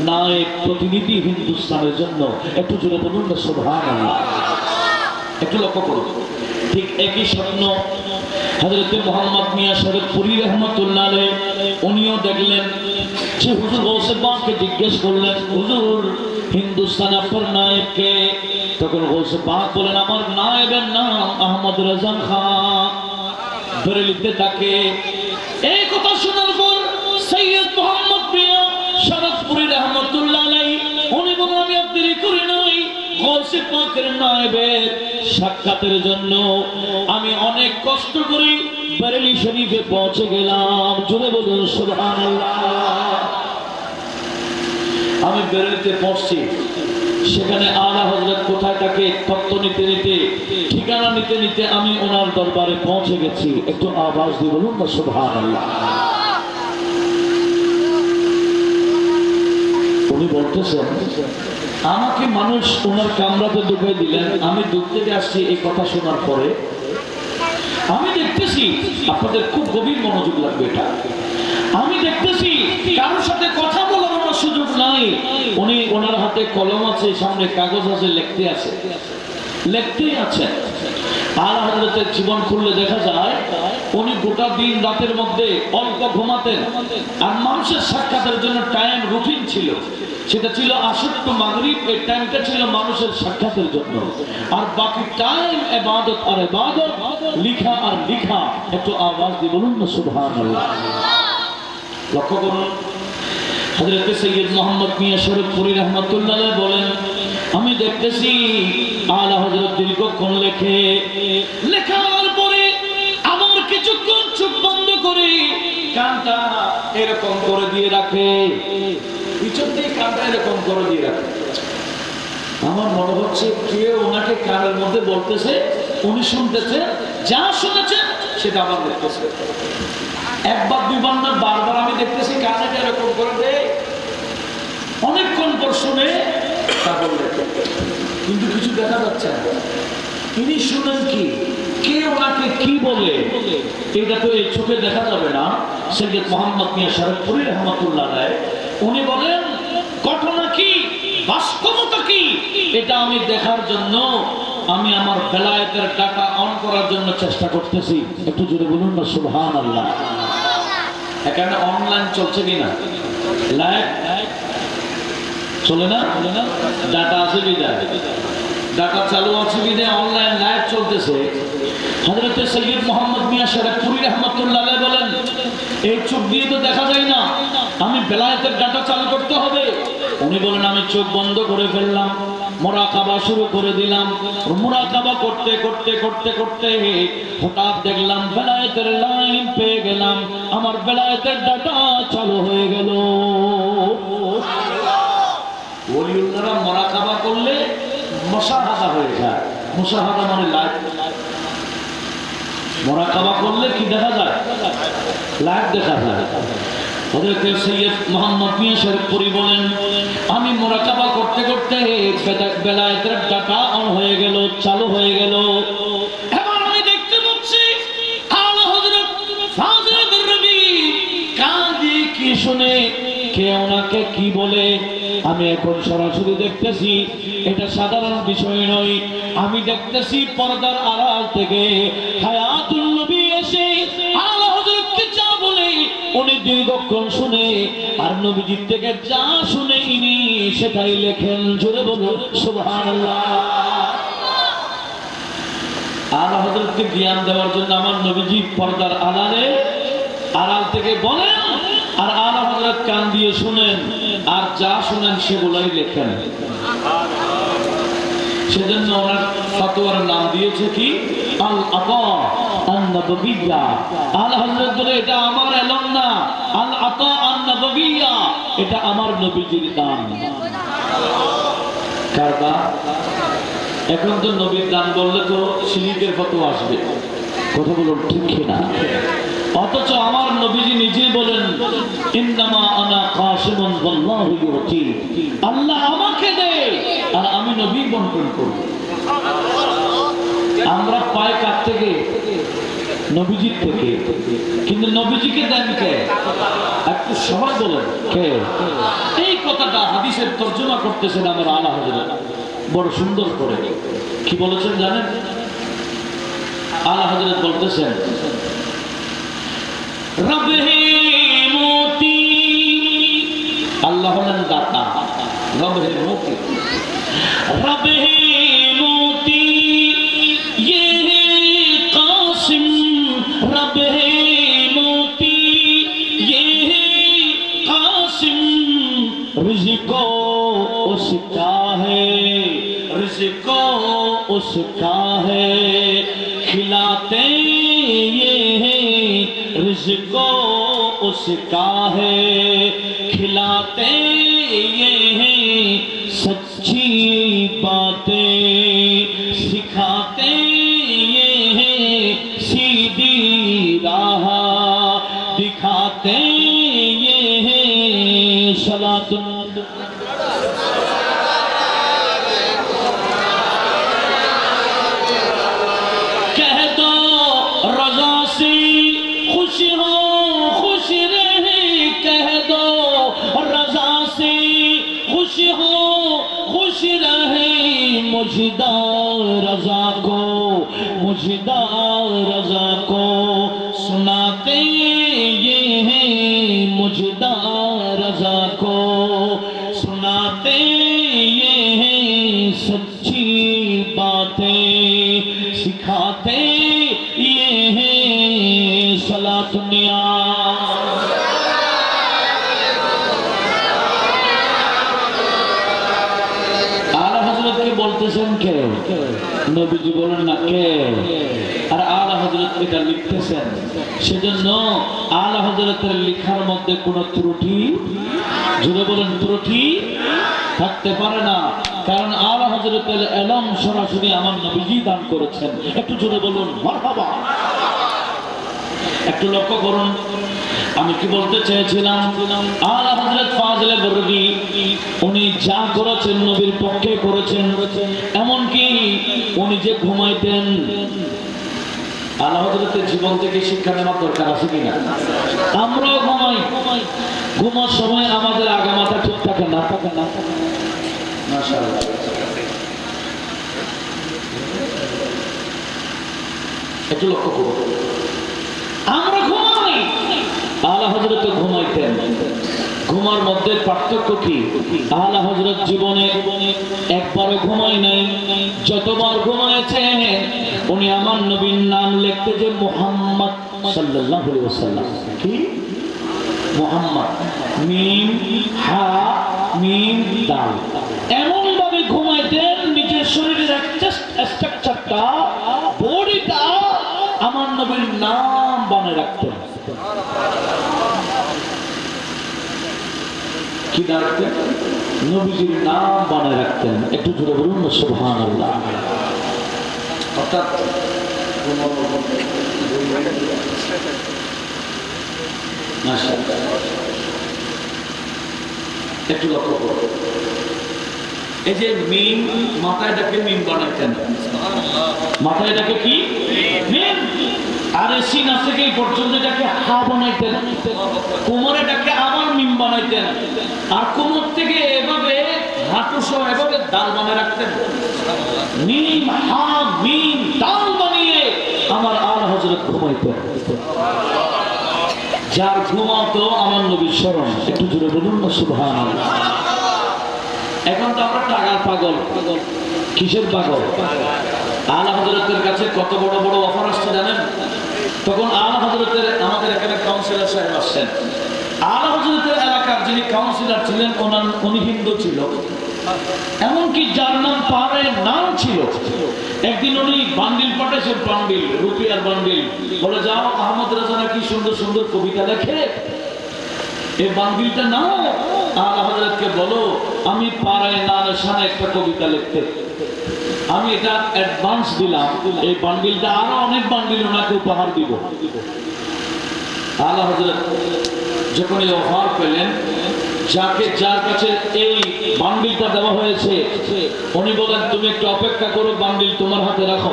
নায়েব, প্রতিনিধি হিন্দুস্তানের জন্য। একটু জোরে বলুন না সুবহানাল্লাহ। একটু লক্ষ্য করুন, ঠিক একই স্বপ্ন হযরত মুহাম্মদ মিয়া শরীফপুরী রহমাতুল্লাহ আলাইহি উনিও দেখলেন। সে হুজুর গৌসে পাককে জিজ্ঞেস করলেন, হুজুর হিন্দুস্তান আপনার নায়েব কে? তখন গৌসে পাক বলেন, আমার নায়েবের নাম আহমদ রেজা খান, বরেলিতে থাকে। এই কথা শোনার পর সৈয়দ মুহাম্মদ মিয়া শরীফপুরী রহমাতুল্লাহ আলাইহি উনি বলেন, আমি আর দেরি করি নাই, গৌসে পাকের নায়েবের সাক্ষাতের জন্য আমি অনেক কষ্ট করে বরেলি শরীফে পৌঁছে গেলাম। জোরে বলুন সুবহানাল্লাহ। আমি বরেলিতে পৌঁছছি, সেখানে আলা হযরত কোথায় থাকে তত্ত্ব নিতে নিতে, ঠিকানা নিতে নিতে আমি ওনার দরবারে পৌঁছে গেছি। একটু আওয়াজ দিয়ে বলুন না সুবহানাল্লাহ। উনি বলতেছেন, আমাকে মানুষ ওনার কামরাতে ঢুকিয়ে দিলেন, আমি দূর থেকে আসছি। এই কথা শোনার পরে আমি দেখতেছি, আপনাদের খুব গভীর মনোযোগ লাগবে এটা, আমি দেখতেছি কারোর সাথে কথা বলার কোনো সুযোগ নাই। উনি ওনার হাতে কলম আছে, সামনে কাগজ আছে, লিখতেই আছে। আলা হযরতের জীবন খুললে দেখা যায় উনি গোটা দিন রাতের মধ্যে অল্প ঘুমাতেন, আর মানুষের সাক্ষাতের জন্য টাইম রুটিন ছিল, সেটা ছিল আসর টু মাগরিব। এই টাইমটা ছিল মানুষের সাক্ষাতের জন্য, আর বাকি টাইম ইবাদত আর ইবাদত, লিখা আর লিখা। একটু আওয়াজ দিয়ে বলুন না সুবহানাল্লাহ। লক্ষ্য করুন, হযরত সৈয়দ মুহাম্মদ মিয়া শরীফপুরী রহমাতুল্লাহ আলাইহি বলেন, আমি দেখতেছি আলা হযরত দীর্ঘক্ষণ লেখার পরে আমার কিছুক্ষণ চোখ বন্ধ করে কানটা এরকম করে দিয়ে রাখে, পিছন দিয়ে কানটা এরকম করে দিয়ে রাখে। আমার মনে হচ্ছে কেউ ওনাকে কানের মধ্যে বলতেছে, উনি শুনতেছে, যা শুনেছেন সেটা আবার দেখতেছে। একবার দুইবার না, বারবার আমি দেখতেছি কানেটা এরকম করে দেয়, অনেকক্ষণ পর শুনে তারপর কিন্তু কিছু দেখা যাচ্ছে না। তিনি শুনেন কি, কে ওনাকে কি বলে, এটা তো এই চোখে দেখা যাবে না। সৈয়দ মোহাম্মদ মিয়া শরীফপুরী রহমতুল্লাহ আলাইহি উনি বলেন ঘটনা কি, বাস্তবতা কি, এটা আমি দেখার জন্য আমি আমার বেলায়েতের ডাটা অন করার জন্য চেষ্টা করতেছি। একটু জোরে বলুন না সুবহানাল্লাহ। এখানে অনলাইন চলছে কিনা, লাইভ চলে না, ডাটা আছে কিনা, ডাটা চালু আছে কিনা, অনলাইন লাইভ চলতেছে। হযরত সৈয়দ মোহাম্মদ মিয়া শরীফপুরী রহমতুল্লাহ আলাইহি বলেন এই চোখ দিয়ে তো দেখা যায় না, আমি বেলায়েতের ডাটা চালু করতে হবে। উনি বলেন আমি চোখ বন্ধ করে ফেললাম, মুরাকাবা শুরু করে দিলাম। মুরাকাবা করতে করতে করতে করতে হঠাৎ দেখলাম বেলায়েতের লাইন পেয়ে গেলাম, আমার বেলায়েতের ডাটা চালু হয়ে গেল। ওলিউল্লাহরা মুরাকাবা করলে মুশাহাদা হয়ে যায়। মুশাহাদা মানে লাইভ। মুরাকাবা করলে কি দেখা যায়, লাইভ দেখা যায়। হযরত সৈয়দ মোহাম্মদ মিয়া শরীফপুরী বলেন আমি মুরাকাবা করতে করতে বেলায়েতের ডাটা অন হয়ে গেল, চালু হয়ে গেল। এবার আমি দেখতে পাচ্ছি আলা হযরত ফাযিলুর রবি কান দিয়ে কি শুনে, কে ওনাকে কি বলে, আমি এখন সরাসরি দেখতেছি। এটা সাধারণ বিষয় নয়, আমি দেখতেছি পর্দার আড়াল থেকে হায়াতুল নবী এসে আলা হযরতকে যা বলে উনি দীর্ঘক্ষণ শুনে, আর নবীজির থেকে যা শুনে ইনি সেটাই লেখেন। জোরে বলুন সুবহানাল্লাহ। আলা হযরতকে জ্ঞান দেওয়ার জন্য আমার নবীজি পর্দার আড়াল থেকে বলেন, আর আলা হযরত কান দিয়ে শুনেন, আর যা শুনেন সেগুলাই লেখেন। সেজন্য ওনার ফতোয়ার নাম দিয়েছে কি, আল আতা আন-নববিয়্যা। আলা হযরত বলে এটা আমার এলম না, আল আতা আন-নববিয়্যা এটা আমার নবীজির দান। কার দান? এখন তো নবীর দান বললে তো শিরিকের ফতোয়া আসবে, কথা বলুন ঠিক কিনা? অথচ আমার নবীজি নিজেই বলেন ইন্নামা আনা কাসিমুন ওয়াল্লাহু ইউতি, আল্লাহ আমাকে দেয় আর আমি নবী বন্টন করব। আমরা পাই কার থেকে? নবীজির থেকে। কিন্তু নবীজিকে দেন কে? একটু সবাই বলেন কে? এই কথাটা হাদিসের তরজমা করতেছেন আমার আলা হযরত বড় সুন্দর করে। কি বলেছেন জানেন? আলা হযরত বলতেছেন রব হে মোতি, আল্লাহ হলেন দাতা, রব হে মোতি, রব হে মোতি ये है कासिम, रब है मोती ये है कासिम, रिज़्क़ो उसका है, रिज़्क़ो उसका है, खिलाते ये है, रिज़्क़ो उसका है, खिलाते ये है, सच्ची बातें सिखाते ये है, सीधी राह दिखाते ये है, सलातुन कह दो रज़ा से खुश हो खुश रहे, कह दो रज़ा से खुश हो खुश रहे, मुजदा रज़ा को, मुजदा रज़ा को सुनाते ये हैं, मुजदा रज़ा को सुनाते ये हैं, सच्ची बातें सिखाते ये हैं, सलातुनिया বলতেছেন কে? নবীজি বলেন না কে? আর আলা হযরত এটা লিখতেছেন। সেজন্য আলা হযরতের লেখার মধ্যে কোনো ত্রুটি, জুড়ে বলেন ত্রুটি থাকতে পারে না, কারণ আলা হযরতের ইলম সরাসরি আমার নবীজি দান করেছেন। একটু জুড়ে বলুন মারহাবা। একটু লক্ষ্য করুন, আমি কি বলতে চেয়েছিলাম, আলা হযরত ফাজিল বরদি উনি যা করেছেন নবীর পক্ষে করেছেন। এমন কি উনি যে ঘুমাইতেন, আলা হযরতের জীবন থেকে শিক্ষা নেওয়ার দরকার আছে কিনা? আমরাও ঘুমাই, ঘুমার সময় আমাদের আগামাথা ঠিক থাকে না, মাশাআল্লাহ। একটু লক্ষ্য করুন, আমরা ঘুমাই, আলা হযরত ঘুমাইতেন। ঘুমার মধ্যে পার্থক্য কি? আলা হযরত জীবনে একবারও ঘুমাই নাই, যতবার ঘুমাইছেন উনি আমার নবীর নাম লিখতে যে মুহাম্মদ সাল্লাল্লাহু আলাইহি ওয়াসাল্লাম, কি মুহাম্মদ, মিম হা মিম দাল, এমন ভাবে ঘুমাইতেন নিজের শরীরের একটা স্ট্রাকচারটা, বডিটা আমার নবীর নাম বানায় রাখতেন। কি রাখতেন? নবীজির নাম বানায় রাখতেন। একটু জোরে বলুন না সুবহানাল্লাহ। অর্থাৎ একটু লক্ষ্য করো, এই যে মিম, মাথায় ডাকে মিম বানাইতেন, মাথায় ডাকে কি মিম, আর সিনা থেকে এই পর্যন্ত এটাকে হা বানাইতেন, কোমরে ডাকে আবার মিম বানাইতেন, আর কোমর থেকে এভাবে হাঁটু সহ এভাবে দাল বানিয়ে রাখতেন। মিম হা মিম দাল বানিয়ে আমার আলা হযরত ঘুমাইতেন। যার ঘুমাতো আমার নবীর স্মরণ। একটু জোরে বলুন না সুবহানাল্লাহ। এখন তো আমরা টাকার পাগল, কিসের পাগল? আলা হযরতের কাছে কত বড় বড় অফার আসছে জানেন? তখন আলা হযরতের আমাদের এখানে কাউন্সিলর সাহেব আসছেন। আলা হযরতের এলাকার যিনি কাউন্সিলর ছিলেন উনি হিন্দু ছিল, এমনকি যার নাম পারে নাম ছিল। একদিন উনি বান্ডিল পাঠাইছেন, বান্ডিল রুপিয়ার বান্ডিল, বলে যাও আহমদ রাজা নাকি সুন্দর সুন্দর কবিতা লেখে, এই বান্ডিলটা নাও, আলা হযরতকে বলো আমি পাড়ায় নানের শানে একটা কবিতা লিখতে, আমি এটা অ্যাডভান্স দিলাম, এই বান্ডিলটা আরো অনেক বান্ডিল ওনাকে উপহার দিব। আলা হযরত যখন এই অফার পেলেন, যার কাছে এই বান্ডিলটা দেওয়া হয়েছে উনি বলেন তুমি একটু অপেক্ষা করো, বান্ডিল তোমার হাতে রাখো,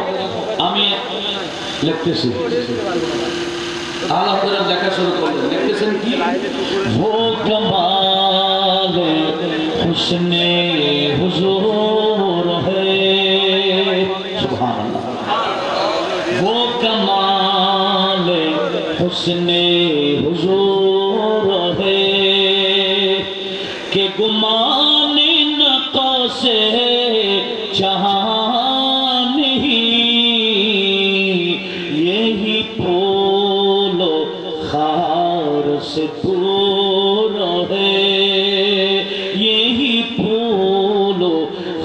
আমি লিখতেছি। আলা হযরত লেখা শুরু করলেন। লিখতেছেন কি? ও কমালে হুসনে হুজুর হে, সুবহানাল্লাহ। ও কমালে হুসনে হুজুর হে के गुमाने नक़ाशे जहां नहीं, यही फूलो खार से दूर है, यही फूलो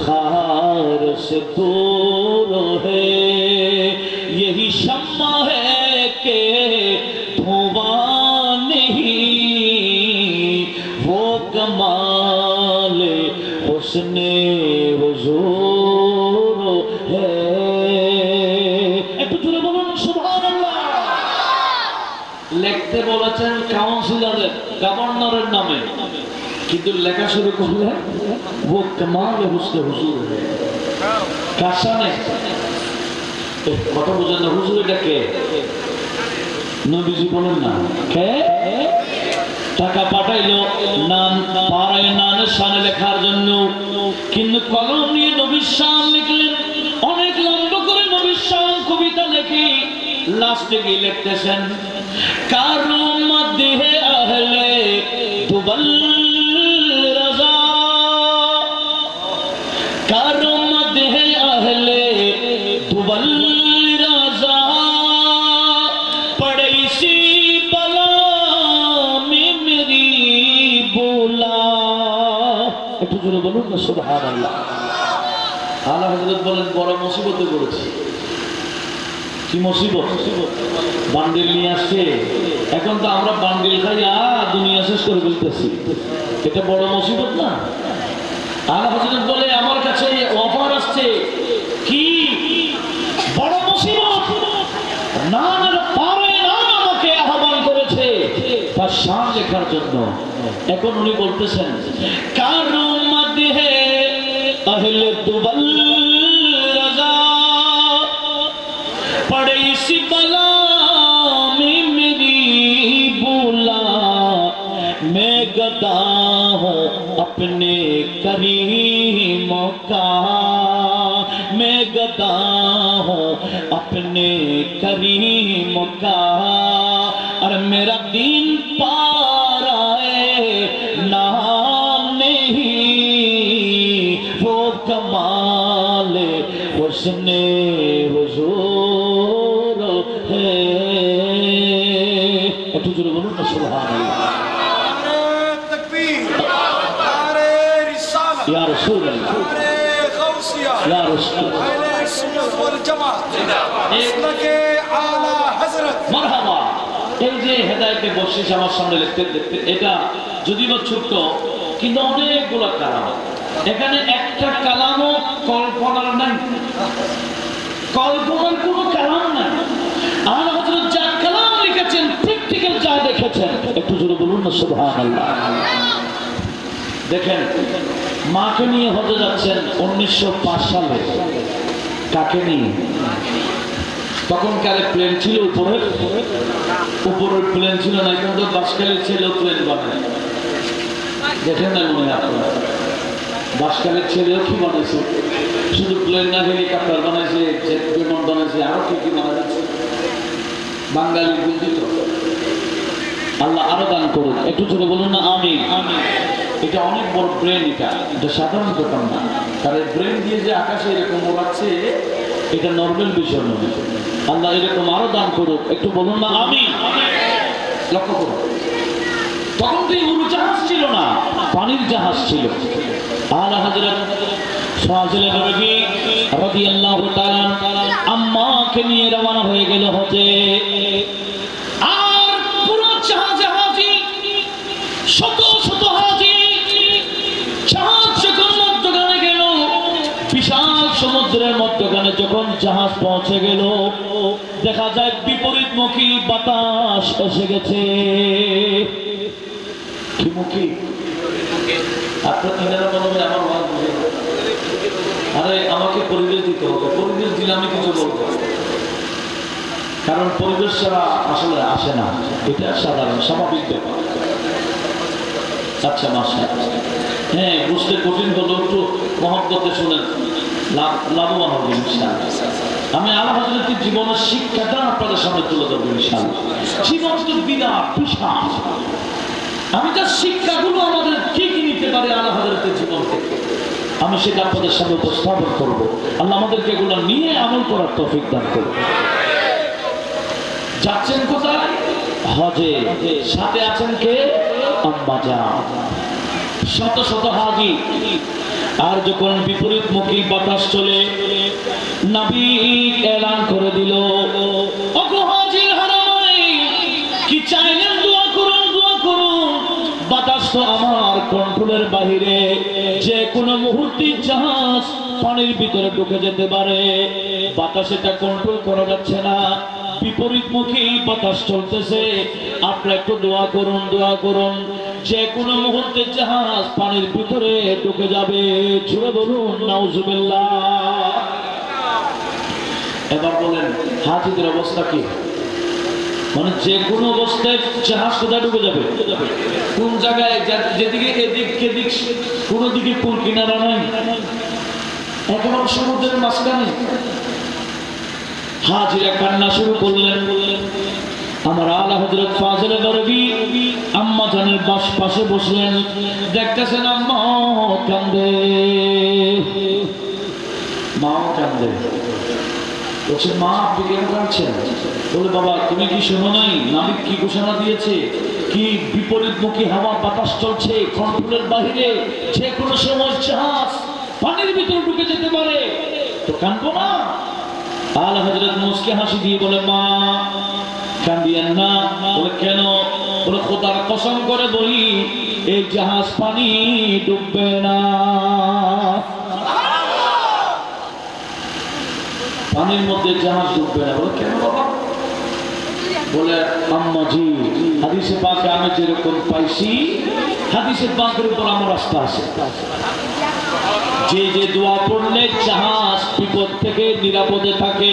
खार से दूर है, यही शम्मा है के धुआं नहीं, वो कमाले हुस्ने हुजूर है। একটু জোরে বলুন সুবহানাল্লাহ। লিখতে বলেছেন কাউন্সিলরের, গভর্নরের নামে, কিন্তু লেখা শুরু করলেন वो कमाले हुस्ने हुजूर है। কার সামনে? কথা বুঝেন না, হুজুর এটাকে নবীজি বলেন না, কে? টাকা পাঠাইলো নাম পাড়ায় নানের শানে লেখার জন্য, কিন্তু কলম নিয়ে নবীর শান লিখলেন, অনেক লম্বা করে নবীর শান কবিতা লেখে লাস্টে গিয়ে লিখতেছেন কারো মধ্যে আহলে দুবল রাজা, কারো মধ্যে আহলে দুবল রাজা, পড়াইছি বলা একটু জোরে বলুন না সুবহানাল্লাহ। আলা হযরত বলেন বড় মুসিবতে পড়েছি। কি মুসিবত? বান্ডিল নিয়ে আসছে, এখন তো আমরা বান্ডিল খাই দুনিয়া শেষ করে ফেলতেছি, এটা বড় মুসিবত না? আলা হযরত বলে আমার কাছে অফার আসছে, কি বড় মুসিবত? না না পারে না আমাকে শান লেখার জন্য। এখন উনি বলতেছেন কারো মাদহে আহলে দুবল রাজা পড়ে ইসি বলা में मेरी बोला मैं गदा हूँ अपने करीमों का मैं गदा हूँ अपने करीमों का और मेरा दीन पारा नाम नहीं वो कमाल हुस्ने हुजूर है। একটু জোরে বলুন না সুবহানাল্লাহ। নারে তাকবীর, নারে রিসালাত, ইয়া রাসূলুল্লাহ, নারে গাউসিয়া, ইয়া রাসূলুল্লাহ, আহলে সুন্নাত ওয়াল জামাত, ইসলাকে আলা হযরত। মারহাবা। এই যে হেদায়েতে বকশিশ আমার সামনে লিখতে দেখতে, এটা যদিও ছোট কিন্তু অনেকগুলো কালাম। এখানে একটা কালামও কল্পনার নাই, কল্পনার কোনো কালাম নাই। আর হযরত যা কালাম লিখেছেন প্র্যাকটিক্যাল যা দেখেছেন, একটু জোরে বলুন না সুবহানাল্লাহ। দেখেন মাকে নিয়ে হজে যাচ্ছেন 1905 সালে। কাকে নিয়ে? তখনকার প্লেন ছিল উপরের প্লেন ছিল না, কিন্তু বাসকালের ছেলে প্লেন বানায়। দেখেন না মনে হয় আপনারা, বাসকালের ছেলেও কি বানাইছে, শুধু প্লেন না হেলিকপ্টার বানাইছে, জেট বিমান বানাইছে, আরো কি বানাইছে। বাঙালি বুঝিত, আল্লাহ আরো দান করুন। একটু ছোট বলুন না আমিন। এটা অনেক বড় ব্রেন, এটা সাধারণ ব্যাপার না। তার ব্রেন দিয়ে যে আকাশে এরকম ওড়াচ্ছে, এটা নর্মাল বিষয় নয়। আল্লাহ এরকম আরো দান করুক। একটু বলুন না আমিন। লক্ষ্য করুন, তখন তো উড়োজাহাজ ছিল না, পানির জাহাজ ছিল। আর হযরত ফাজিল নবী রাদিয়াল্লাহু তাআলা আম্মাকে নিয়ে রওনা হয়ে গেল হজে। আর পুরো জাহাজে হাজী, শত শত হাজী। জাহাজ যখন মধ্যখানে গেল, বিশাল সমুদ্রের মধ্যখানে যখন জাহাজ পৌঁছে গেল, দেখা যায় বিপরীতমুখী বাতাস এসে গেছে। কি মুখী? আপনার তিনারা মনে হয় আমার ওয়াজ বুঝে। আরে আমাকে পরিবেশ দিতে হবে, পরিবেশ দিলে আমি কিছু বলবো, কারণ পরিবেশ ছাড়া আসলে আসে না। এটা সাধারণ স্বাভাবিক ব্যাপার। আচ্ছা মাশাআল্লাহ, হ্যাঁ বুঝতে কঠিন হলো, একটু মহব্বতে শুনেন, লাভবান হবে ইনশাআল্লাহ। আমি আলা হযরতের জীবনের শিক্ষাটা আপনাদের সামনে তুলে ধরবো ইনশাআল্লাহ। জীবন তো বিরাট বিশাল। আমি তার শিক্ষাগুলো আমাদের কি কি নিতে পারে আলা হযরতের জীবন থেকে, আমি সেটা আপনাদের সামনে উপস্থাপন করব। আল্লাহ আমাদেরকে এগুলো নিয়ে আমল করার তৌফিক দান করুন। যাচ্ছেন কোথায়? হজে। সাথে আছেন কে? আম্মা জান, শত শত হাজী। আর যখন বিপরীতমুখী বাতাস চলে, নবী এলান করে দিল, ওগো হাজীর হারামাইন, কি চাইলেন? দোয়া করুন, দোয়া করুন। বাতাস তো আমার কন্ট্রোলের বাহিরে, যে কোনো মুহূর্তে জাহাজ পানির ভিতরে ঢুকে যেতে পারে। বাতাস এটা কন্ট্রোল করা যাচ্ছে না, বিপরীতমুখী বাতাস চলতেছে। আপনারা একটু দোয়া করুন, দোয়া করুন, যে কোনো মুহূর্তে জাহাজ পানির ভিতরে ঢুকে যাবে। জোরে বলুন নাউজুবিল্লাহ। এবার বলেন হাজীদের অবস্থা কি? মানে যে কোনো অবস্থায় জাহাজ কোথায় ঢুকে যাবে? কোন জায়গায়? যেদিকে এদিক এদিক, কোনো দিকে কোন কিনারা নাই, একেবারে সমুদ্রের মাঝখানে। হাজীরা কান্না শুরু করলেন। আমার আলা হযরত ফাজিল নবী আম্মা জানের পাশে বসলেন, দেখতেছেন আম্মা কান্দে, মাও কান্দে। বলছে মা আপনি কেন কাঁদছেন? বলে বাবা তুমি কি শোনো নাই নাবিক কি ঘোষণা দিয়েছে? কি বিপরীতমুখী হাওয়া বাতাস চলছে, কন্ট্রোলের বাহিরে, যে কোনো সময় জাহাজ পানির ভিতরে ঢুকে যেতে পারে। তো কাঁদবো না? আলা হযরত মুস্কে হাসি দিয়ে বলে মা কান্দিয়েন না। বলে কেন? বলে খোদার কসম করে বলি এই জাহাজ পানি ডুববে না, পানির মধ্যে জাহাজ ডুববে না। বলে কেন বাবা? বলে আম্মা জি হাদিসে পাকে আমি যেরকম পাইছি হাদিসে পাকের উপর আমার আস্থা আছে। যে যে দোয়া পড়লে জাহাজ বিপদ থেকে নিরাপদে থাকে,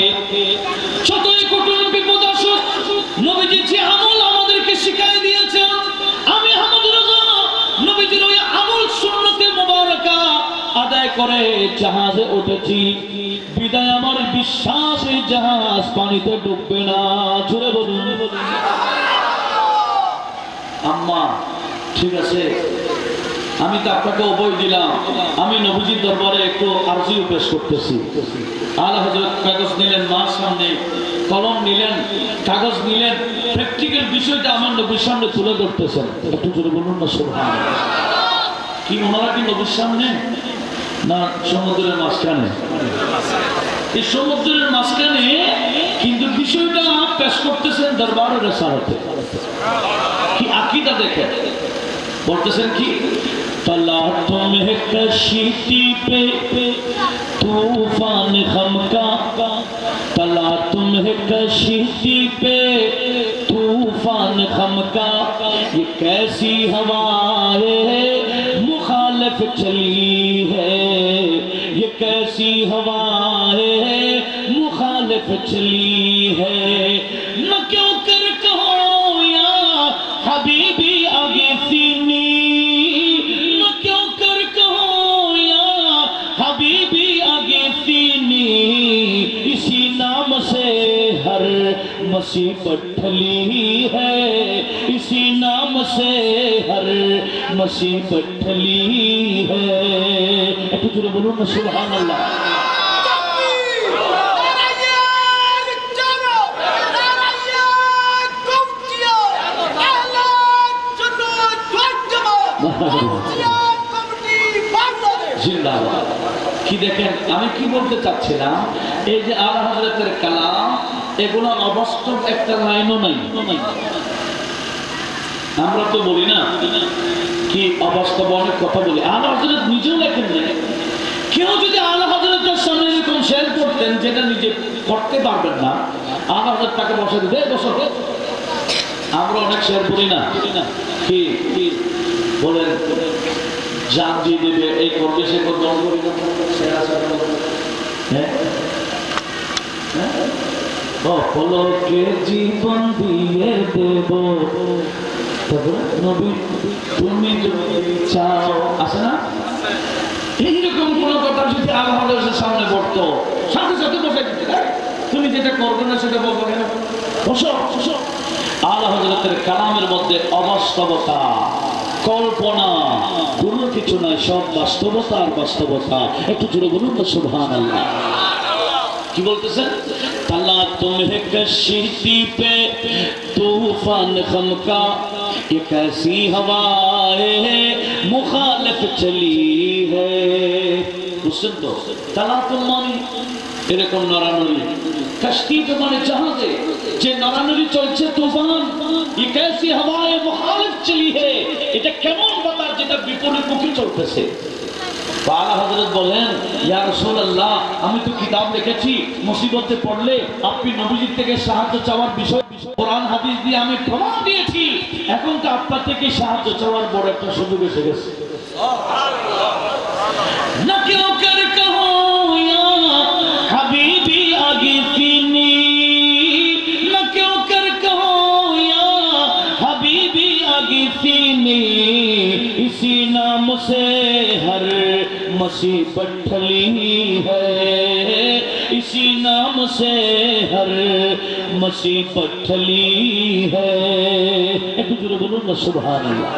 যতই কঠিন বিপদ আসুক, নবীজি যে আমল আমাদেরকে শিখাই দিয়েছেন, আমি আলহামদুলিল্লাহ নবীজির ওই আমল সুন্নতে মোবারকা আদায় করে জাহাজে উঠেছি। বিদায় আমার বিশ্বাস এই জাহাজ পানিতে ডুববে না। জোরে বলুন। আম্মা ঠিক আছে, আমি তো আপনাকে অভয় দিলাম, আমি নবীজির দরবারে একটু আরজি পেশ করতেছি। আলা হযরত কাগজ নিলেন, মার সামনে কলম নিলেন, কাগজ নিলেন, প্র্যাকটিক্যাল বিষয়টা আমার নবীর সামনে তুলে ধরতেছেন। একটু জোরে বলুন না সুবহানাল্লাহ। কি ওনারা কি নবীর সামনে না সমুদ্রের মাঝখানে? এই সমুদ্রের মাঝখানে, কিন্তু বিষয়টা পেশ করতেছেন দরবারের সাথে। কি আকীদা দেখেন, বলতেছেন কি तला तुम्हें कश्ती पे तूफान गम का, तला तुम्हें कश्ती पे तूफान गम का, ये कैसी हवाएं मुखालिफ चली है, ये कैसी हवाएं मुखालिफ चली है, न क्यों कर कहो या हबीबी आगे सीनी, इसी नाम से हर मुसीबत टली है, इसी नाम से हर मुसीबत टली है। একটু জোরে বলুন না সুবহানাল্লাহ। জিন্দাবাদ। কি দেখেন, আমি কি বলতে চাচ্ছিলাম, এই যে আলা হযরতের কালাম, এগুলো অবাস্তব একটা লাইনও নাই। আমরা তো বলি না কি অবাস্তব অনেক কথা বলি, আলা হযরত নিজেও লেখেন না। কেউ যদি আলা হযরতের সামনে এরকম শেয়ার করতেন যেটা নিজে করতে পারবেন না, আলা হযরত তাকে বসে দিতে বসতে। আমরা অনেক শেয়ার করি না, কি বলেন জান দিয়ে দেবে, এই করবে সে করবে, পলকে জীবন দিয়ে দেব নবী তুমি যদি চাও, আছে না? এইরকম কোন কথা যদি আমাদের সামনে পড়তো, সাথে সাথে বসে দিতে, তুমি যেটা করবে না সেটা বলবো কেন, বসো বসো। আলা হযরতের কালামের মধ্যে অবাস্তবতা, কল্পনা কোনো কিছু নাই, সব বাস্তবতা আর বাস্তবতা। একটু জোরে বলুন তো সুবহানাল্লাহ। কি বলতেছেন? तला तुम्हें कश्ती पे तूफान गम का, ये कैसी हवाएं मुखालिफ चली है। বুঝছেন তো? তালাতুল মানে এরকম নড়ানড়ি, কশ্তি তো মানে জাহাজে যে নড়ানড়ি চলছে, তুফান, ये कैसी हवाएं मुखालिफ चली है, এটা কেমন বাতাস যেটা বিপরীতমুখী চলতেছে। আলা হযরত বলেন, ইয়া রাসূলুল্লাহ, আমি তো কিতাব লিখেছি, মুসিবতে পড়লে আপনি নবীজির থেকে সাহায্য চাওয়ার বিষয় কোরআন হাদিস দিয়ে আমি প্রমাণ দিয়েছি, এখন তো আপনার থেকে সাহায্য চাওয়ার বড় একটা সুযোগ এসে গেছে। না কেউ কর কহো ইয়া হাবিবি আগে ফিনি, না কেউ কর কহো ইয়া হাবিবি আগে ফিনি, इसी नाम से हर मुसीबत टली है, इसी नाम से हर मुसीबत टली है। একটু জোরে বলুন না সুবহানাল্লাহ।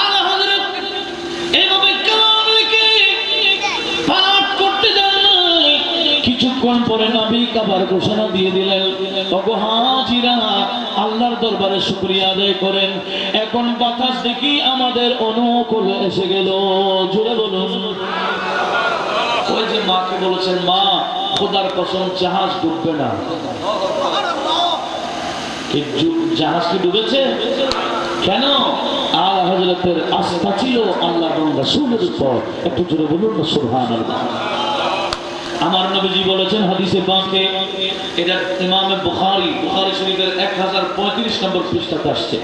আলা হযরত এইভাবে কালাম লিখে পাঠ করতে যান, কিছুক্ষণ পরে নবী কাবার ঘোষণা দিয়ে দিলেন, ওগো হাজিরা আল্লাহর দরবারে শুকরিয়া আদায় করেন, এখন বাতাস দেখি আমাদের অনুকূলে এসে গেল। জোরে বলুন। ওই যে মাকে বলেছেন, মা খোদার কসম জাহাজ ডুববে না। জাহাজ কি ডুবেছে? কেন? আলা হযরতের আস্থা ছিল আল্লাহ এবং রাসূলের উপর। একটু জোরে বলুন না সুবহানাল্লাহ। আমার নবীজি বলেছেন হাদিসে পাকে, এটা ইমাম বুখারী শরীফের 1035 নম্বর পৃষ্ঠাতে আসছে।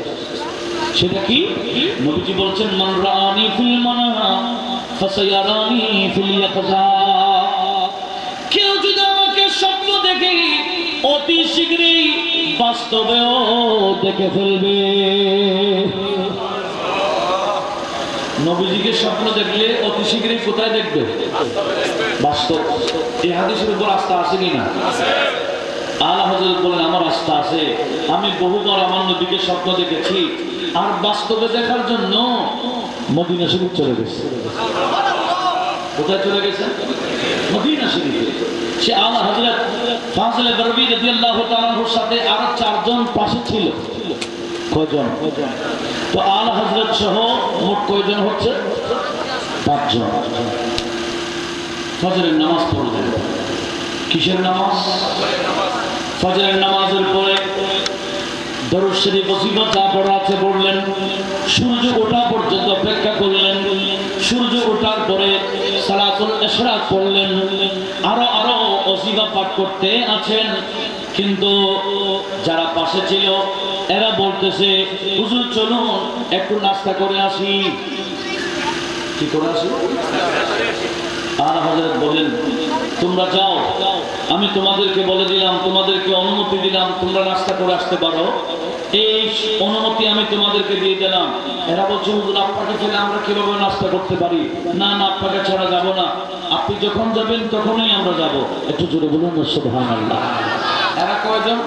সেটা কি? নবীজি বলেছেন মান রাআনি ফিল মানাম ফাসায়ারানি ফিল ইয়াকযা। কেউ যদি আমাকে স্বপ্ন দেখে অতি শীঘ্রই বাস্তবেও দেখে ফেলবে। নবীজিকে স্বপ্ন দেখলে অতি শীঘ্রই কোথায় দেখবে? বাস্তব। এই হাদিসের উপর আস্থা আছে কিনা? আলা হযরত বলেন আমার আস্থা আছে। আমি বহুবার আমার নবীকে স্বপ্ন দেখেছি, আর বাস্তবে দেখার জন্য মদিনা শরীফ চলে গেছে। কোথায় চলে গেছেন? মদিনা শরীফে। সে আলা হযরত ফাযিল বরবী রাদিয়াল্লাহু তাআলা এর সাথে আরো 4 জন পাশে ছিল। কয়জন? তো আলা হযরত সহ মোট কয়জন হচ্ছে? 5 জন। ফজরের নামাজ পড়লেন। কিসের নামাজ? ফজরের নামাজের পরে দরুদ শরীফ ওসিফত যা পড়া আছে পড়লেন। সূর্য ওঠা পর্যন্ত অপেক্ষা করলেন। সূর্য ওঠার পরে সালাতুল ইশরাক পড়লেন। আরো ওসিফা পাঠ করতে আছেন, কিন্তু যারা পাশে ছিল এরা বলতেছে হুজুর চলুন একটু নাস্তা করে আসি। কি করে আসি? আর হযরত বলেন তোমরা যাও, আমি তোমাদেরকে বলে দিলাম, তোমাদেরকে অনুমতি দিলাম, তোমরা নাস্তা করে আসতে পারো, এই অনুমতি আমি তোমাদেরকে দিয়ে দিলাম। এরা বলছে হুজুর আপনাকে ছেড়ে আমরা কিভাবে নাস্তা করতে পারি? না না, আপনাকে ছাড়া যাব না, আপনি যখন যাবেন তখনই আমরা যাব। একটু জোরে বলুন না সুবহানাল্লাহ। এরা কয়জন?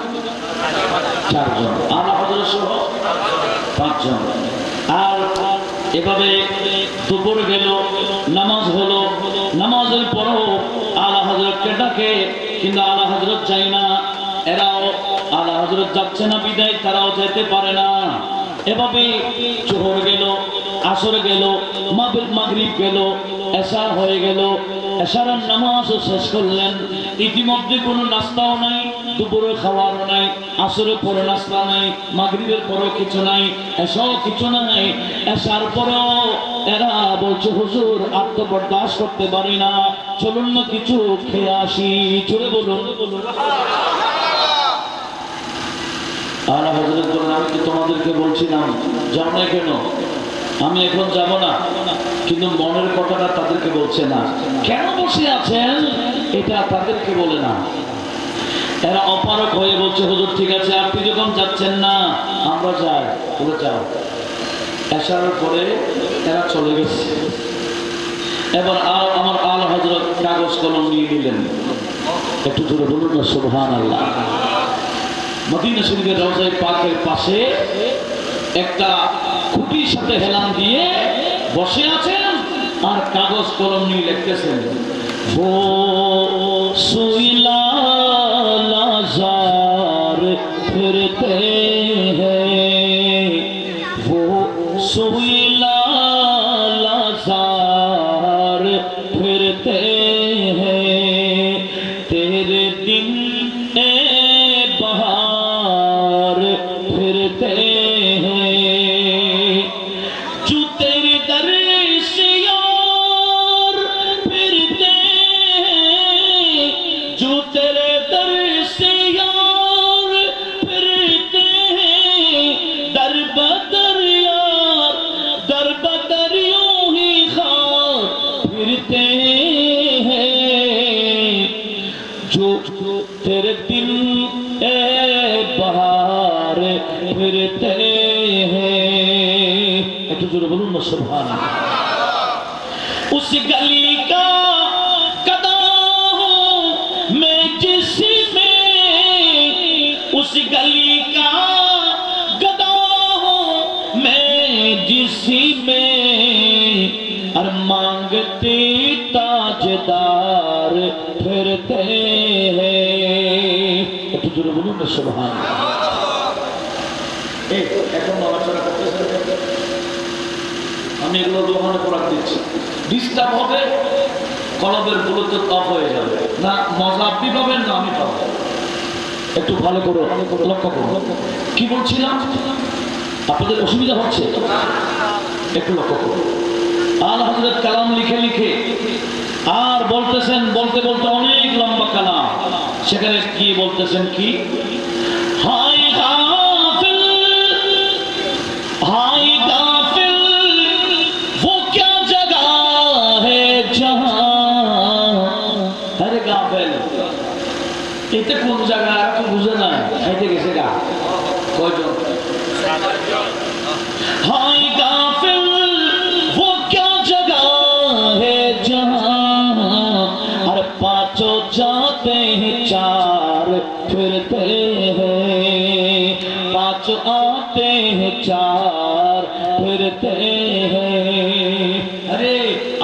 4 জন। আলা হযরত সহ 5 জন। আর এভাবে দুপুর গেল, নামাজ হলো। নামাজের পরও আলা হযরতকে ডাকে, কিন্তু আলা হযরত যায় না। এরাও আলা হযরত যাচ্ছে না বিদায় তারাও যেতে পারে না। এভাবে জোহর গেল, আসর গেল, মাগরিব গেল, এশা হয়ে গেল। এশার নামাজও শেষ করলেন। ইতিমধ্যে কোনো নাস্তাও নাই, দুপুরে খাওয়ারও নাই, আসরের পরে নাস্তা নাই, মাগরিবের পরেও কিছু নাই, এশাও কিছু নাই। এশার পরেও এরা বলছে হুজুর আর তো বরদাস্ত করতে পারি না, চলুন না কিছু খেয়ে আসি। চলে বলুন। আলা হযরত বলেন আমি তো তোমাদেরকে বলছিলাম যাও না কেন? আমি এখন যাব না, কিন্তু মনের কথাটা তাদেরকে বলছে না। কেন বসে আছেন এটা তাদেরকে বলে না। এরা অপারক হয়ে বলছে হুজুর ঠিক আছে আপনি যখন যাচ্ছেন না আমরা যাই। বলে যাও। এশারের পরে এরা চলে গেছে। এবার আমার আলা হযরত কাগজ কলম নিয়ে নিলেন। একটু জোরে বলুন না সুবহানাল্লাহ। মদিনা শরীফের রওজায়ে পাকের পাশে একটা খুঁটির সাথে হেলান দিয়ে বসে আছেন, আর কাগজ কলম নিয়ে লিখতেছেন ও সুইলা লাজার ফিরতে হ্যায়, ও সুইলা লাজার ফিরতে হ্যায়, তেরে দিন এ बहार फिरते हैं, जो तेरे दर से यार फिरते हैं, जो तेरे दर से यार फिरते हैं, दर बदर यार दर बदर यूं ही खार फिरते हैं, जो तेरे दिल बहार फिरते हैं। एक जोरे बोलूं ना सुभान अल्लाह। उस गली का कदम हूं मैं जिसमें, उस गली का गदा हूं मैं जिसमें, और मांगते ताजदार फिरते हैं। একটু জোরে বলুন না সুবহানাল্লাহ। এখন নড়াচড়া করতেছে, আমি এগুলো দোকানে পড়া দিচ্ছি, ডিস্টার্ব হবে, কলবের ব্লুটুথ অফ হয়ে যাবে। না মজা আপনি পাবেন না আমি পাবো। একটু ভালো করে লক্ষ্য করুন কি বলছিলাম। আপনাদের অসুবিধা হচ্ছে? একটু লক্ষ্য করুন। আলা হযরত কালাম লিখে লিখে আর বলতেছেন বলতে বলতে অনেক লম্বা কালাম, সেখানে কি বলতেছেন কি হায় গাফিল হায় গাফিল वो क्या जगह है जहां अरे गाफिल এটা কোন জায়গা আপনি বুঝে না খাইতে গেছে গা কয়জন हाय गाफिल वो क्या जगह है जहां हर पांचों जाते हैं चार फिरते हैं पांच आते हैं चार फिरते हैं अरे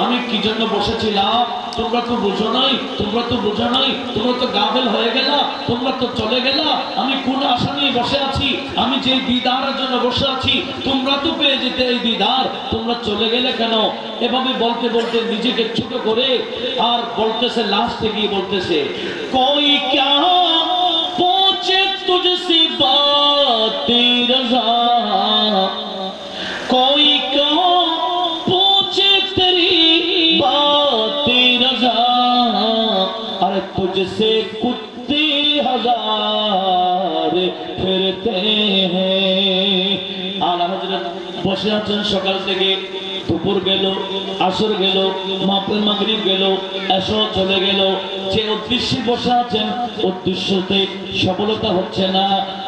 আমি কি জন্য বসেছিলাম তোমরা তো বুঝো নাই তোমরা তো বুঝো নাই তোমরা তো গাফেল হয়ে গেলা তোমরা তো চলে গেলা আমি কোন আশা নিয়ে বসে আছি আমি যে দিদারের জন্য বসে আছি তোমরা তো পেয়ে যেতে এই দিদার তোমরা চলে গেলে কেন এভাবে বলতে বলতে নিজেকে ছোট করে আর বলতেছে লাস্টে গিয়ে বলতেছে কোই क्या पूछे तुझसे बात रज़ा कोई क्यों पूछे तेरी बात रज़ा अरे तुझसे कुत्ते हजार फिरते हैं आला हजरत বসে আছেন সকাল থেকে দুপুর গেল আসর গেল মাগরিব গেল এশা চলে গেল যে উদ্দেশ্যে বসে আছেন উদ্দেশ্যতে সফলতা হচ্ছে না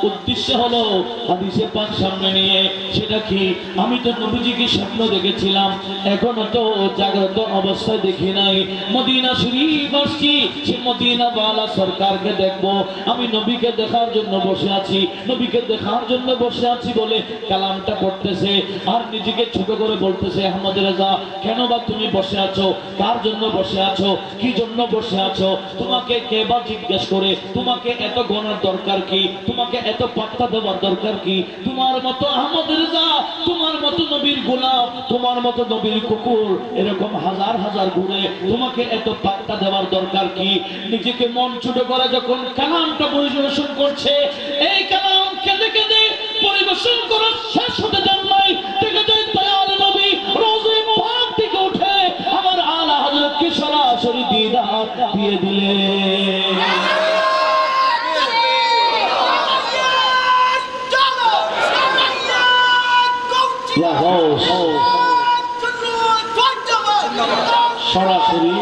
উদ্দেশ্য হলো হাদিসে পাক সামনে নিয়ে সেটা কি আমি তো নবীজিকে স্বপ্ন দেখেছিলাম এখনো তো জাগ্রত অবস্থায় দেখি নাই মদিনা শরীফ আসছি সে মদিনা ওয়ালা সরকারকে দেখবো আমি নবীকে দেখার জন্য বসে আছি নবীকে দেখার জন্য বসে আছি বলে কালামটা পড়তেছে আর নিজেকে ছোট করে বলতেছে আহমদ রেজা কেন বা তুমি বসে আছো কার জন্য বসে আছো কি জন্য বসে আছো তোমাকে কে বা জিজ্ঞেস করে তোমাকে এত গণার দরকার কি তোমাকে এত পাত্তা দেওয়ার দরকার কি তোমার মতো আহমদ রেজা তোমার মতো নবীর গোলাম তোমার মতো নবীর কুকুর এরকম হাজার হাজার ঘুরে তোমাকে এত পাত্তা দেওয়ার দরকার কি নিজেকে মন ছোট করে যখন কালামটা পরিবেশন করছে এই কালাম কেঁদে কেঁদে পরিবেশন করা শেষ হতে দেন নাই থেকে যায় দয়াল নবী রোজে মুবারক থেকে উঠে আমার আলা হযরতকে সরাসরি দিদার দিয়ে দিলেন ইয়া গাউস সরাসরি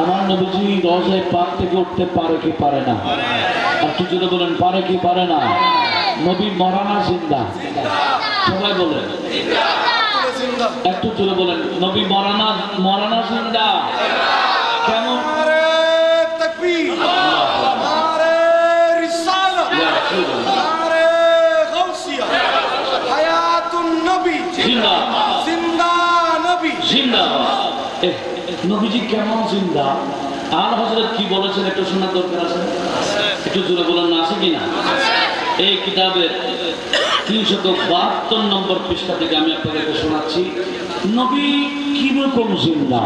আমার নবীজি রোজে পাক থেকে উঠতে পারে কি পারে না একটু জোরে বলেন পারে কি পারে না নবী মরানা জিন্দা সবাই বলেন একটু জোরে বলেন নবী মরানা মরানা জিন্দা কেমন नारे तकबीर नारे रिसालत नारे गौसिया हयातुन नबी जिंदा जिंदा नबी जिंदा নবীজি কেমন জিন্দা আর হযরত কি বলেছেন একটু শোনার দরকার আছে একটু জোরে বলেন না আছে কিনা এই কিতাবের 372 নম্বর পৃষ্ঠা থেকে আমি আপনাদেরকে শোনাচ্ছি নবী কিরকম জিন্দা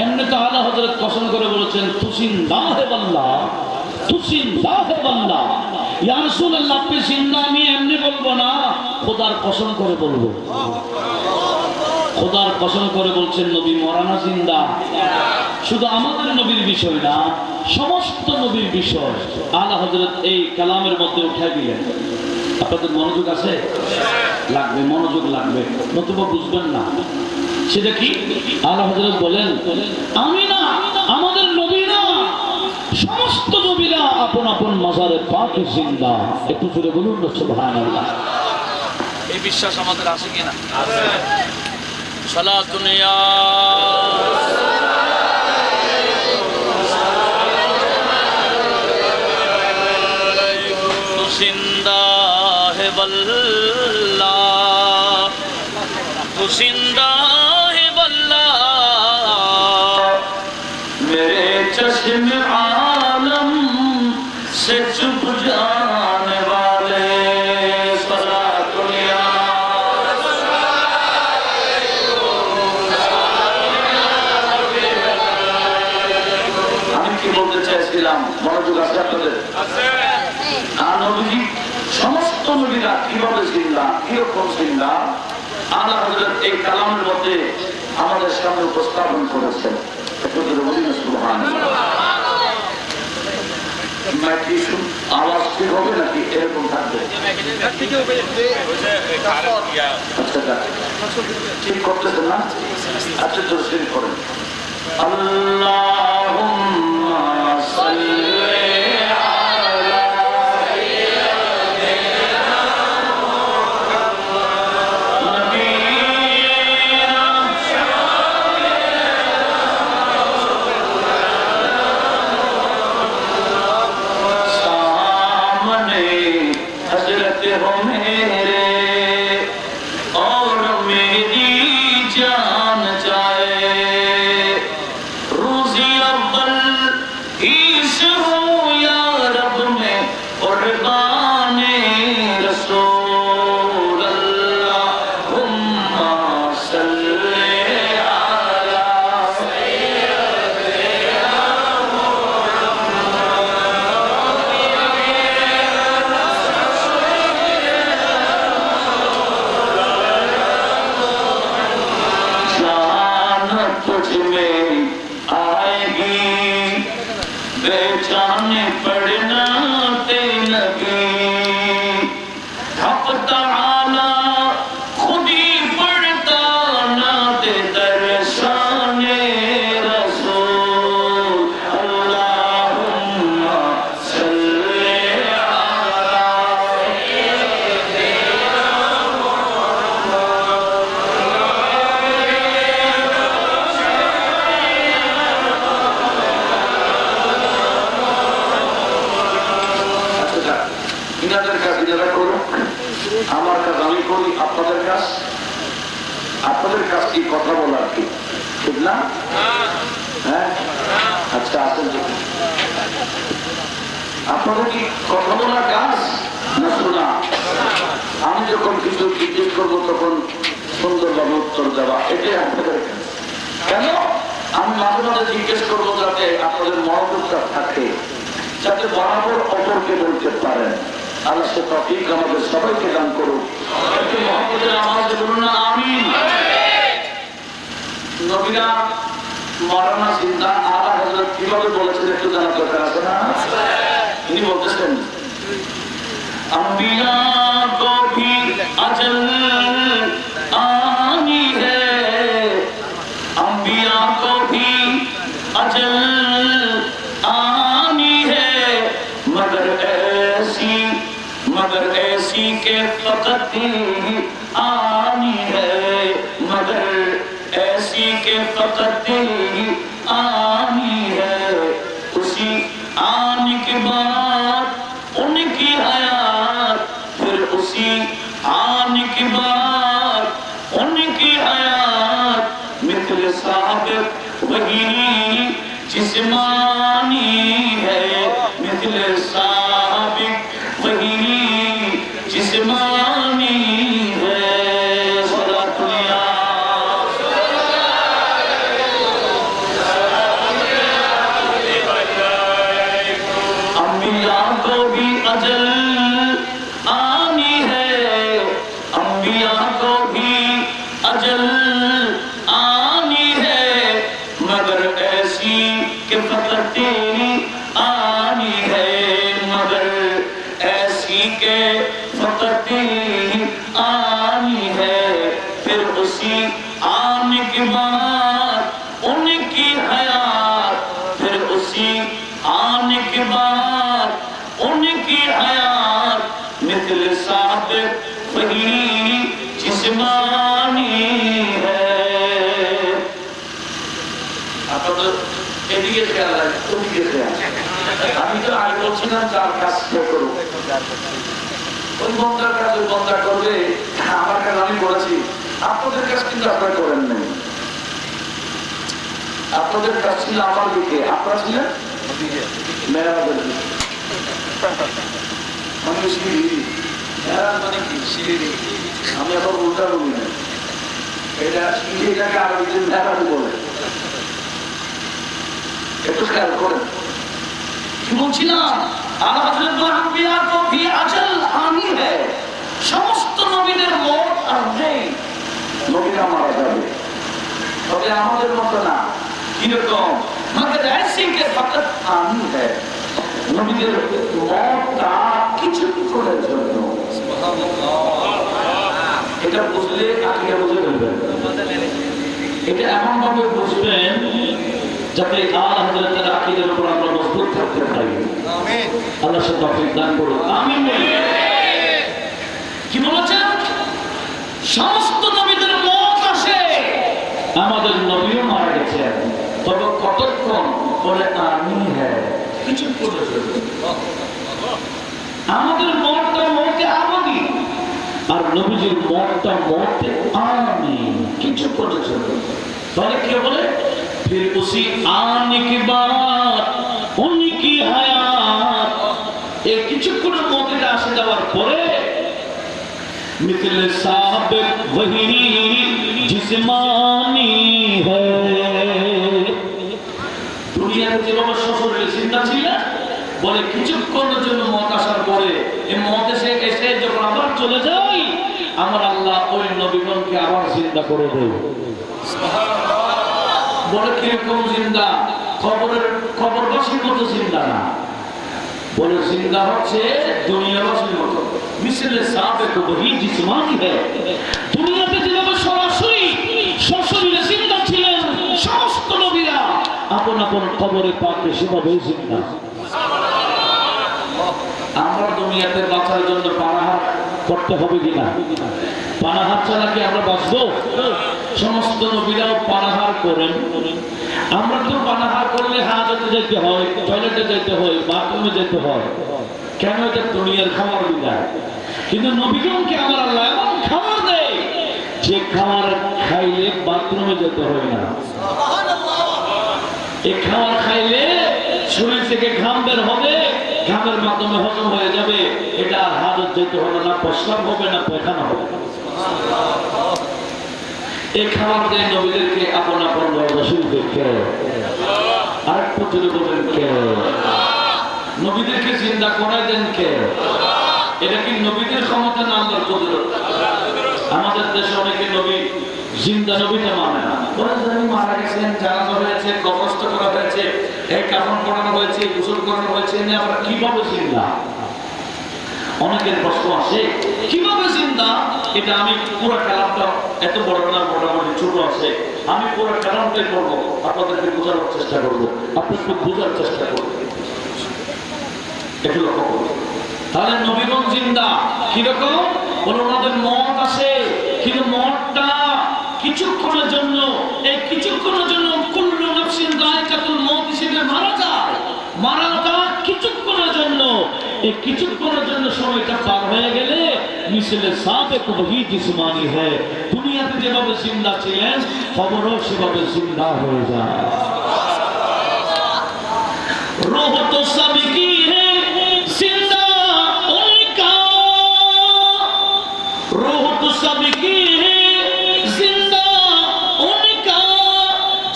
এমনি তো আলা হযরত কসম করে বলেছেন তু জিন্দা হে বান্দা তু জিন্দা হে বান্দা ইয়া রাসূলুল্লাহ আপনি জিন্দা আমি এমনি বলবো না খোদার কসম করে বলবো খোদার কসম করে বলছেন নবী মরানা জিন্দা শুধু আমাদের নবীর বিষয় না সমস্ত নবীর বিষয় আলা হযরত এই কালামের মধ্যে উঠাই দিলেন আপনাদের মনোযোগ আছে লাগবে মনোযোগ লাগবে নতুবা বুঝবেন না সেটা কি আলা হযরত বলেন আমি না আমাদের নবী না সমস্ত নবীরা আপন আপন মাজারে পাকে জিন্দা একটু জোরে বলুন সুবহানাল্লাহ এই বিশ্বাস আমাদের আছে কিনা আছে সালাতুন ইয়া তু জিন্দা হে বল্লা তু জিন্দা হে বল্লা मेरे चश्मे आलम से चुप जाने वाले আমি কি বলতে চাইছিলাম মনোযোগ আছে আপনাদের আর নবী সমস্ত নবীরা কিভাবে জিন্দা কিরকম জিন্দা আলা হযরত এই কালামের মধ্যে আমাদের সামনে উপস্থাপন করেছেন। একটু করে বলি না সুবহানাল্লাহ। আওয়াজ ঠিক হবে নাকি এরকম থাকবে? আচ্ছা ঠিক করতেছেন না? আচ্ছা তো ঠিক করেন। আল্লাহুম্মা সাল্লি আলা हजरत हो मेरे और मेरी जान जाए रोजी अव्वल ईश हो या रब में कुर्बाने रसूल अल्लाहुम्मा सल्ली अला तुझ में आएगी बेचाने पड़ना ते लगी हक तआला खुद ही पढ़ता ना ते दर्शाने रसूल अल्लाहुम्मा सल्ली अला ইনাদের কাজ ইনারা করুন, আমার কাজ আমি করি, আপনাদের কাজ কি কথা বলার কি ঠিক না? হ্যাঁ আচ্ছা আসেন আপনাদের কি কথা বলার কাজ না শোনা? আমি যখন কিছু জিজ্ঞেস করবো তখন সুন্দরভাবে উত্তর দেওয়া, এটাই আপনাদের কাজ। কেন আমি মাঝে মাঝে জিজ্ঞেস করবো যাতে আপনাদের মনোযোগটা থাকে, যাতে বরাবর অপরকে বলতে পারেন। আল্লাহ সে তৌফিক আমাদের সবাইকে দান করুক। একটু মহব্বতের আওয়াজে বলুন না আমিন। নবীরা মরানা জিন্দা আলা হযরত কিভাবে বলেছেন একটু জানার দরকার আছে না? তিনি বলতেছেন अंबिया को भी अजल आनी है, अंबिया को भी अजल आनी है, मगर ऐसी के फकत आनी है, मगर ऐसी के फकत आनी है, उसी आने के बाद उनकी हयात, फिर उसी आने के बाद उनकी हयात मित्र साबिक वही जिस्मानी है, मित्र साबिक वही जिस्मानी है। अंबिया को भी अजल आनी है, अंबिया को भी अजल आनी है, मगर ऐसी के फकत आनी है, मगर ऐसी के फकत आनी है, फिर उसी आने के बाद उनकी हयात, फिर उसी आने के बाद उनकी हयात मिथल साबिक वही जिस्मानी है। আপনাদের এদিকে খেয়াল রাখেন, ওদিকে খেয়াল। আমি তো আগে বলছিলাম যার কাজ কেউ করুক, ওই বন্দার কাজ ওই বন্দা করবে, আমার কাজ আমি করেছি, আপনাদের কাজ কিন্তু আপনারা করেন নাই। আপনাদের কাজ ছিল আমার দিকে, আপনারা ছিলেন মেরামতের দিকে। আমি সিঁড়ি মেরাম মানে কি সিঁড়ি, আমি আবার উল্টা বলি না, এটা সিঁড়িটাকে আরো কিছু মেরাম বলে। একটু খেয়াল করেন কি বলছিলাম, আলা হযরত আম্বিয়া কো ভি আজল আনি है, সমস্ত নবীদের মওত আসবে, নবীরা মারা যাবে, তবে আমাদের মতো না। কিরকম? মগর ऐसे के फकत आनी है নবীদের মতটা কিছুক্ষণের জন্য। এটা বুঝলে আকিদা বুঝে ফেলবেন। এটা এমন ভাবে বুঝবেন যাতে আল্লাহ হযরতের আকিদার উপর আমরা মজবুত থাকতে পারি। আমিন। আল্লাহ সে তৌফিক দান করুন। আমিন। কি বলেছেন? সমস্ত নবীদের মত আসে, আমাদের নবীও মারা গেছেন, তবে কতক্ষণ বলে আমি হ্যাঁ কিছুক্ষণ। আমাদের মতটা মতে আবাদি, আর নবীজির মতটা মতে আমি কিছুক্ষণের জন্য। তাহলে কে বলে फिर उसी आने के बाद उनकी हयात এই কিছুক্ষণের মধ্যে আসে যাওয়ার পরে मिसल साबिक वही जिस्मानी है। দুনিয়াতে যেভাবে শ্বশুরের চিন্তা ছিল, বলে কিছুক্ষণের জন্য মত আসার পরে এই মত এসে যখন আবার চলে যাই, আমার আল্লাহ ওই নবীগণকে আবার চিন্তা করে দেয়। বলে কিরকম জিন্দা? কবরবাসীর মতো জিন্দা না, বলে জিন্দা হচ্ছে দুনিয়াবাসীর মতো। মিসলে সাবিক ওহি জিসমানি है। দুনিয়াতে যেভাবে সরাসরি সশরীরে জিন্দা ছিলেন সমস্ত নবীরা, আপন আপন কবরে পাকে সেভাবে জিন্দা। আমরা দুনিয়াতে বাঁচার জন্য পানাহার করতে হবে কিনা? পানাহার ছাড়া কি আমরা বাঁচবো? সমস্ত নবীরাও পানাহার করেন। আমরা তো পানাহার করলে হাজতে যেতে হয়, টয়লেটে যেতে হয়, বাথরুমে যেতে হয়। কেন? এটা দুনিয়ার খাবার বিদায়। কিন্তু নবীগণকে আমার আল্লাহ এমন খাবার দেয় যে খাবার খাইলে বাথরুমে যেতে হয় না। এই খাবার খাইলে শরীর থেকে ঘাম বের হবে, ঘামের মাধ্যমে হজম হয়ে যাবে, এটা আর হাজত যেতে হবে না, প্রস্রাব হবে না, পায়খানা হবে না। এই খাবার দেয় নবীদেরকে আপন আপন রসুলদেরকে। আরেকটু যদি বলেন কে? নবীদেরকে চিন্তা করাই দেন কে? এটা কি নবীদের ক্ষমতা না আল্লাহর কুদরত? আমাদের দেশে অনেকে নবী জিন্দা নবীটা মানে না, বলে জানি মারা গেছেন, জানাজা হয়েছে, কবরস্থ করা হয়েছে, এই কাফন পরানো হয়েছে, গোসল করানো হয়েছে, না আমরা কিভাবে জিন্দা? অনেকের প্রশ্ন আসে কিভাবে জিন্দা? এটা আমি পুরো কালামটা এত বড় না, মোটামুটি ছোট আছে, আমি পুরো কালামটাই করবো, আপনাদেরকে বোঝানোর চেষ্টা করবো, আপনাদেরকে বোঝার চেষ্টা করবো। একটু লক্ষ্য করবো। তাহলে নবীগণ জিন্দা কিরকম? বলে ওনাদের মত আসে, কিন্তু মতটা কিছুক্ষণের জন্য। এই কিছুক্ষণের জন্য কুল্লু নাফসিন যায়কাতুল মউত হিসেবে মারা যায়। মারাটা কিছুক্ষণের জন্য। এই কিছুক্ষণের জন্য সময়টা পার হয়ে গেলে মিসলে সাবিক ওহি জিসমানি है। দুনিয়াতে যেভাবে জিন্দা ছিলেন খবরও সেভাবে জিন্দা হয়ে যায়। রূহ তো সবকি है जिंदा उनका, रूह तो सबकी है जिंदा उनका,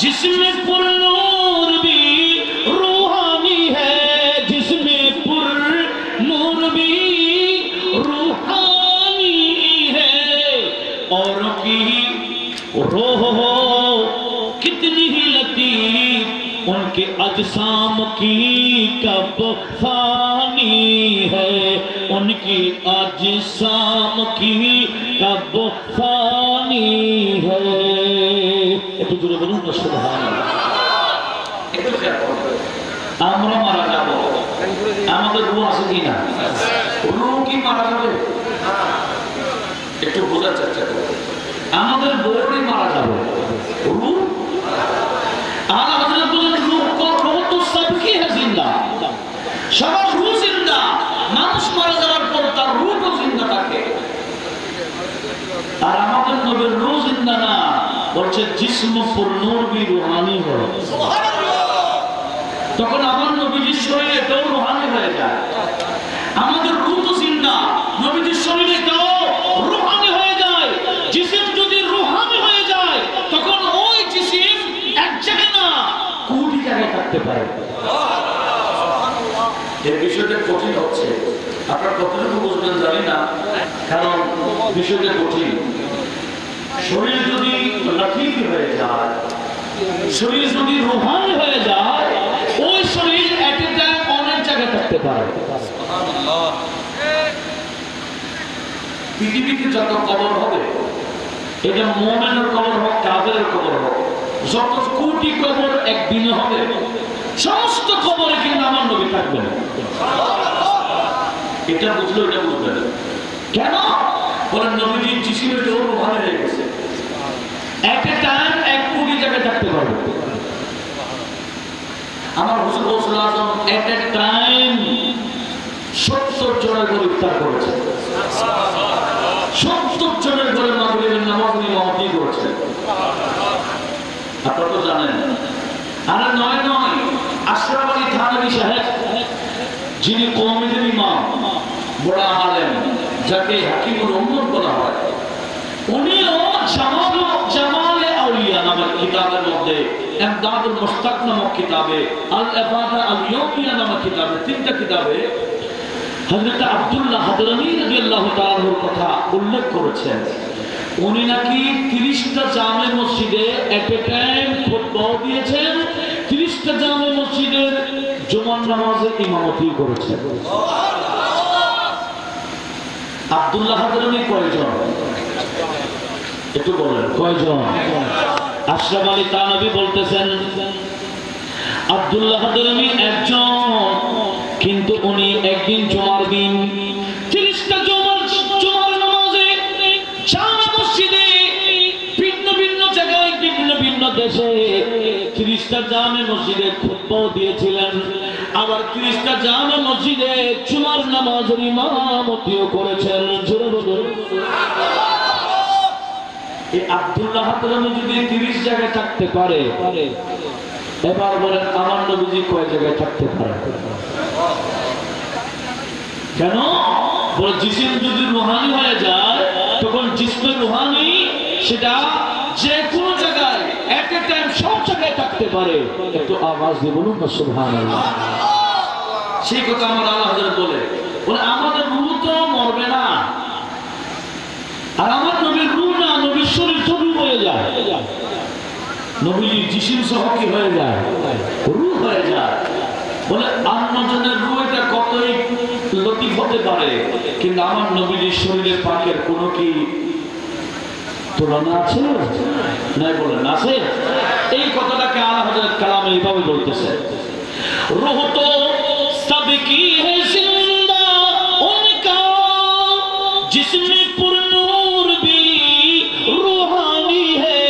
जिसमें पुर नूर भी रूहानी है, जिसमें पुर नूर भी रूहानी है। और की रूह हो कितनी ही लतीफ, उनके अजसाम की कब फानी है, उनकी अजसाम की कब फानी है। একটু জোরে বলুন না সুবহানাল্লাহ। একটু খেয়াল করুন, আমরা মারা যাব, আমাদের রূহ আছে কিনা? রূহ কি মারা যাবে? একটু বোঝার চেষ্টা করুন। আমাদের বডি মারা যাবে, রূহ আল্লাহ হযরত বলেন রূহ তো সবকি है जिंदा, সবার রূহ জিন্দা। মানুষ মারা যাওয়ার পর তার রূহও জিন্দা থাকে। আর আমাদের নবীর রূহ জিন্দা না, বলছে জিসম পুর নূর ভি রূহানি হয়। তখন আমার নবীজির শরীরে তো রূহানি হয়ে যায়। আমাদের রূহ তো জিন্দা, নবীজির শরীরে তো রূহানি হয়ে যায়। জিসম যদি রূহানি হয়ে যায় তখন ওই জিসম এক জায়গায় না, কোটি জায়গায় থাকতে পারে। এই বিষয়টা কঠিন হচ্ছে, আপনারা কতটুকু বুঝবেন জানি না, কারণ বিষয়টা কঠিন। শরীর যদি লাঠির হয়ে যায় শরীর যদি রুহানি হয়ে যায়, ওই শরীর এট এ টাইম অনেক জায়গায় থাকতে পারে। পৃথিবীতে যত কবর হবে, এটা মুমিনের কবর হোক, কাফেরের কবর হোক, যত কোটি কবর একদিনে হবে, সমস্ত কবরে কিন্তু আমার নবী থাকবে না। এটা বুঝলো, এটা বুঝবে না কেন? বলেন নবীজির জিসিমের জোর রুহানি হয়ে গেছে, এট এ টাইম এক কোটি জায়গায় থাকতে পারবে। আমার হুজুর রাসূল আযম এট এ টাইম 70 জনের ঘরে ইফতার করেছে, 70 জনের ঘরে মাগরিবের নামাজ ইমামতি করেছে। আপনারা তো জানেন। আর নয় আশরাফ আলী থানভী সাহেব, যিনি কওমের ইমাম, বড় আলেম, যাকে হাকিমুল উম্মত বলা হয়, উনিও জামালে আউলিয়া নামক কিতাবের মধ্যে, ইমদাদুল মুশতাক নামক কিতাবে, আল ইফাদা আল ইউমিয়া নামক কিতাবে, 3টা কিতাবে হযরত আব্দুল্লাহ হাদরামী রাদিয়াল্লাহু তাআলার কথা উল্লেখ করেছেন। উনি নাকি 30টা জামে মসজিদে এট এ টাইম খুতবা দিয়েছেন, 30টা জামে মসজিদের জুমার নামাজে ইমামতি করেছেন। আব্দুল্লাহ হাদরামী কয়জন? একটু বলেন কয়জন? আশরাফ আলী থানভী বলতেছেন আব্দুল্লাহ হাদরামী একজন, কিন্তু উনি একদিন জুমার দিন 30টা জুমার নামাজে জামে মসজিদে ভিন্ন ভিন্ন জায়গায় ভিন্ন ভিন্ন দেশে 30টা জামে মসজিদে খুতবা দিয়েছিলেন, আবার 30টা জামে মসজিদে জুমার নামাজের ইমামতিও করেছেন। জোরে বলুন। এই আব্দুল্লাহ হাদরামী যদি 30 জায়গায় থাকতে পারে, এবার বলেন আমার নবীজি কয় জায়গায় থাকতে পারে? কেন? বলে জিসিম যদি রুহানি হয়ে যায়, তখন জিসমে রুহানি সেটা যে কোনো জায়গায় এট এ টাইম সব জায়গায় থাকতে পারে। একটু আওয়াজ দিয়ে বলুন না সুবহানাল্লাহ। সেই কথা আমার আল্লাহ হযরত বলে আমাদের রূহ তো মরবে না, আর আমার নবীর রূহ না, নবীর শরীর তো রূহ হয়ে যায়, নবীর জিসিম সহ কি হয়ে যায়? রূহ হয়ে যায়। বলে অন্যজনের রূহ এটা কতই লতিফ হতে পারে, কিন্তু আমার নবীর শরীরের পাকের কোনো কি তুলনা আছে? নাই। বলেন আছে? এই কথাটাকে আলা হযরত কালামে এইভাবে বলতেছে, রূহ তো সবকি है जिंदा उनका जिसमें पुरनूर भी रूहानी है,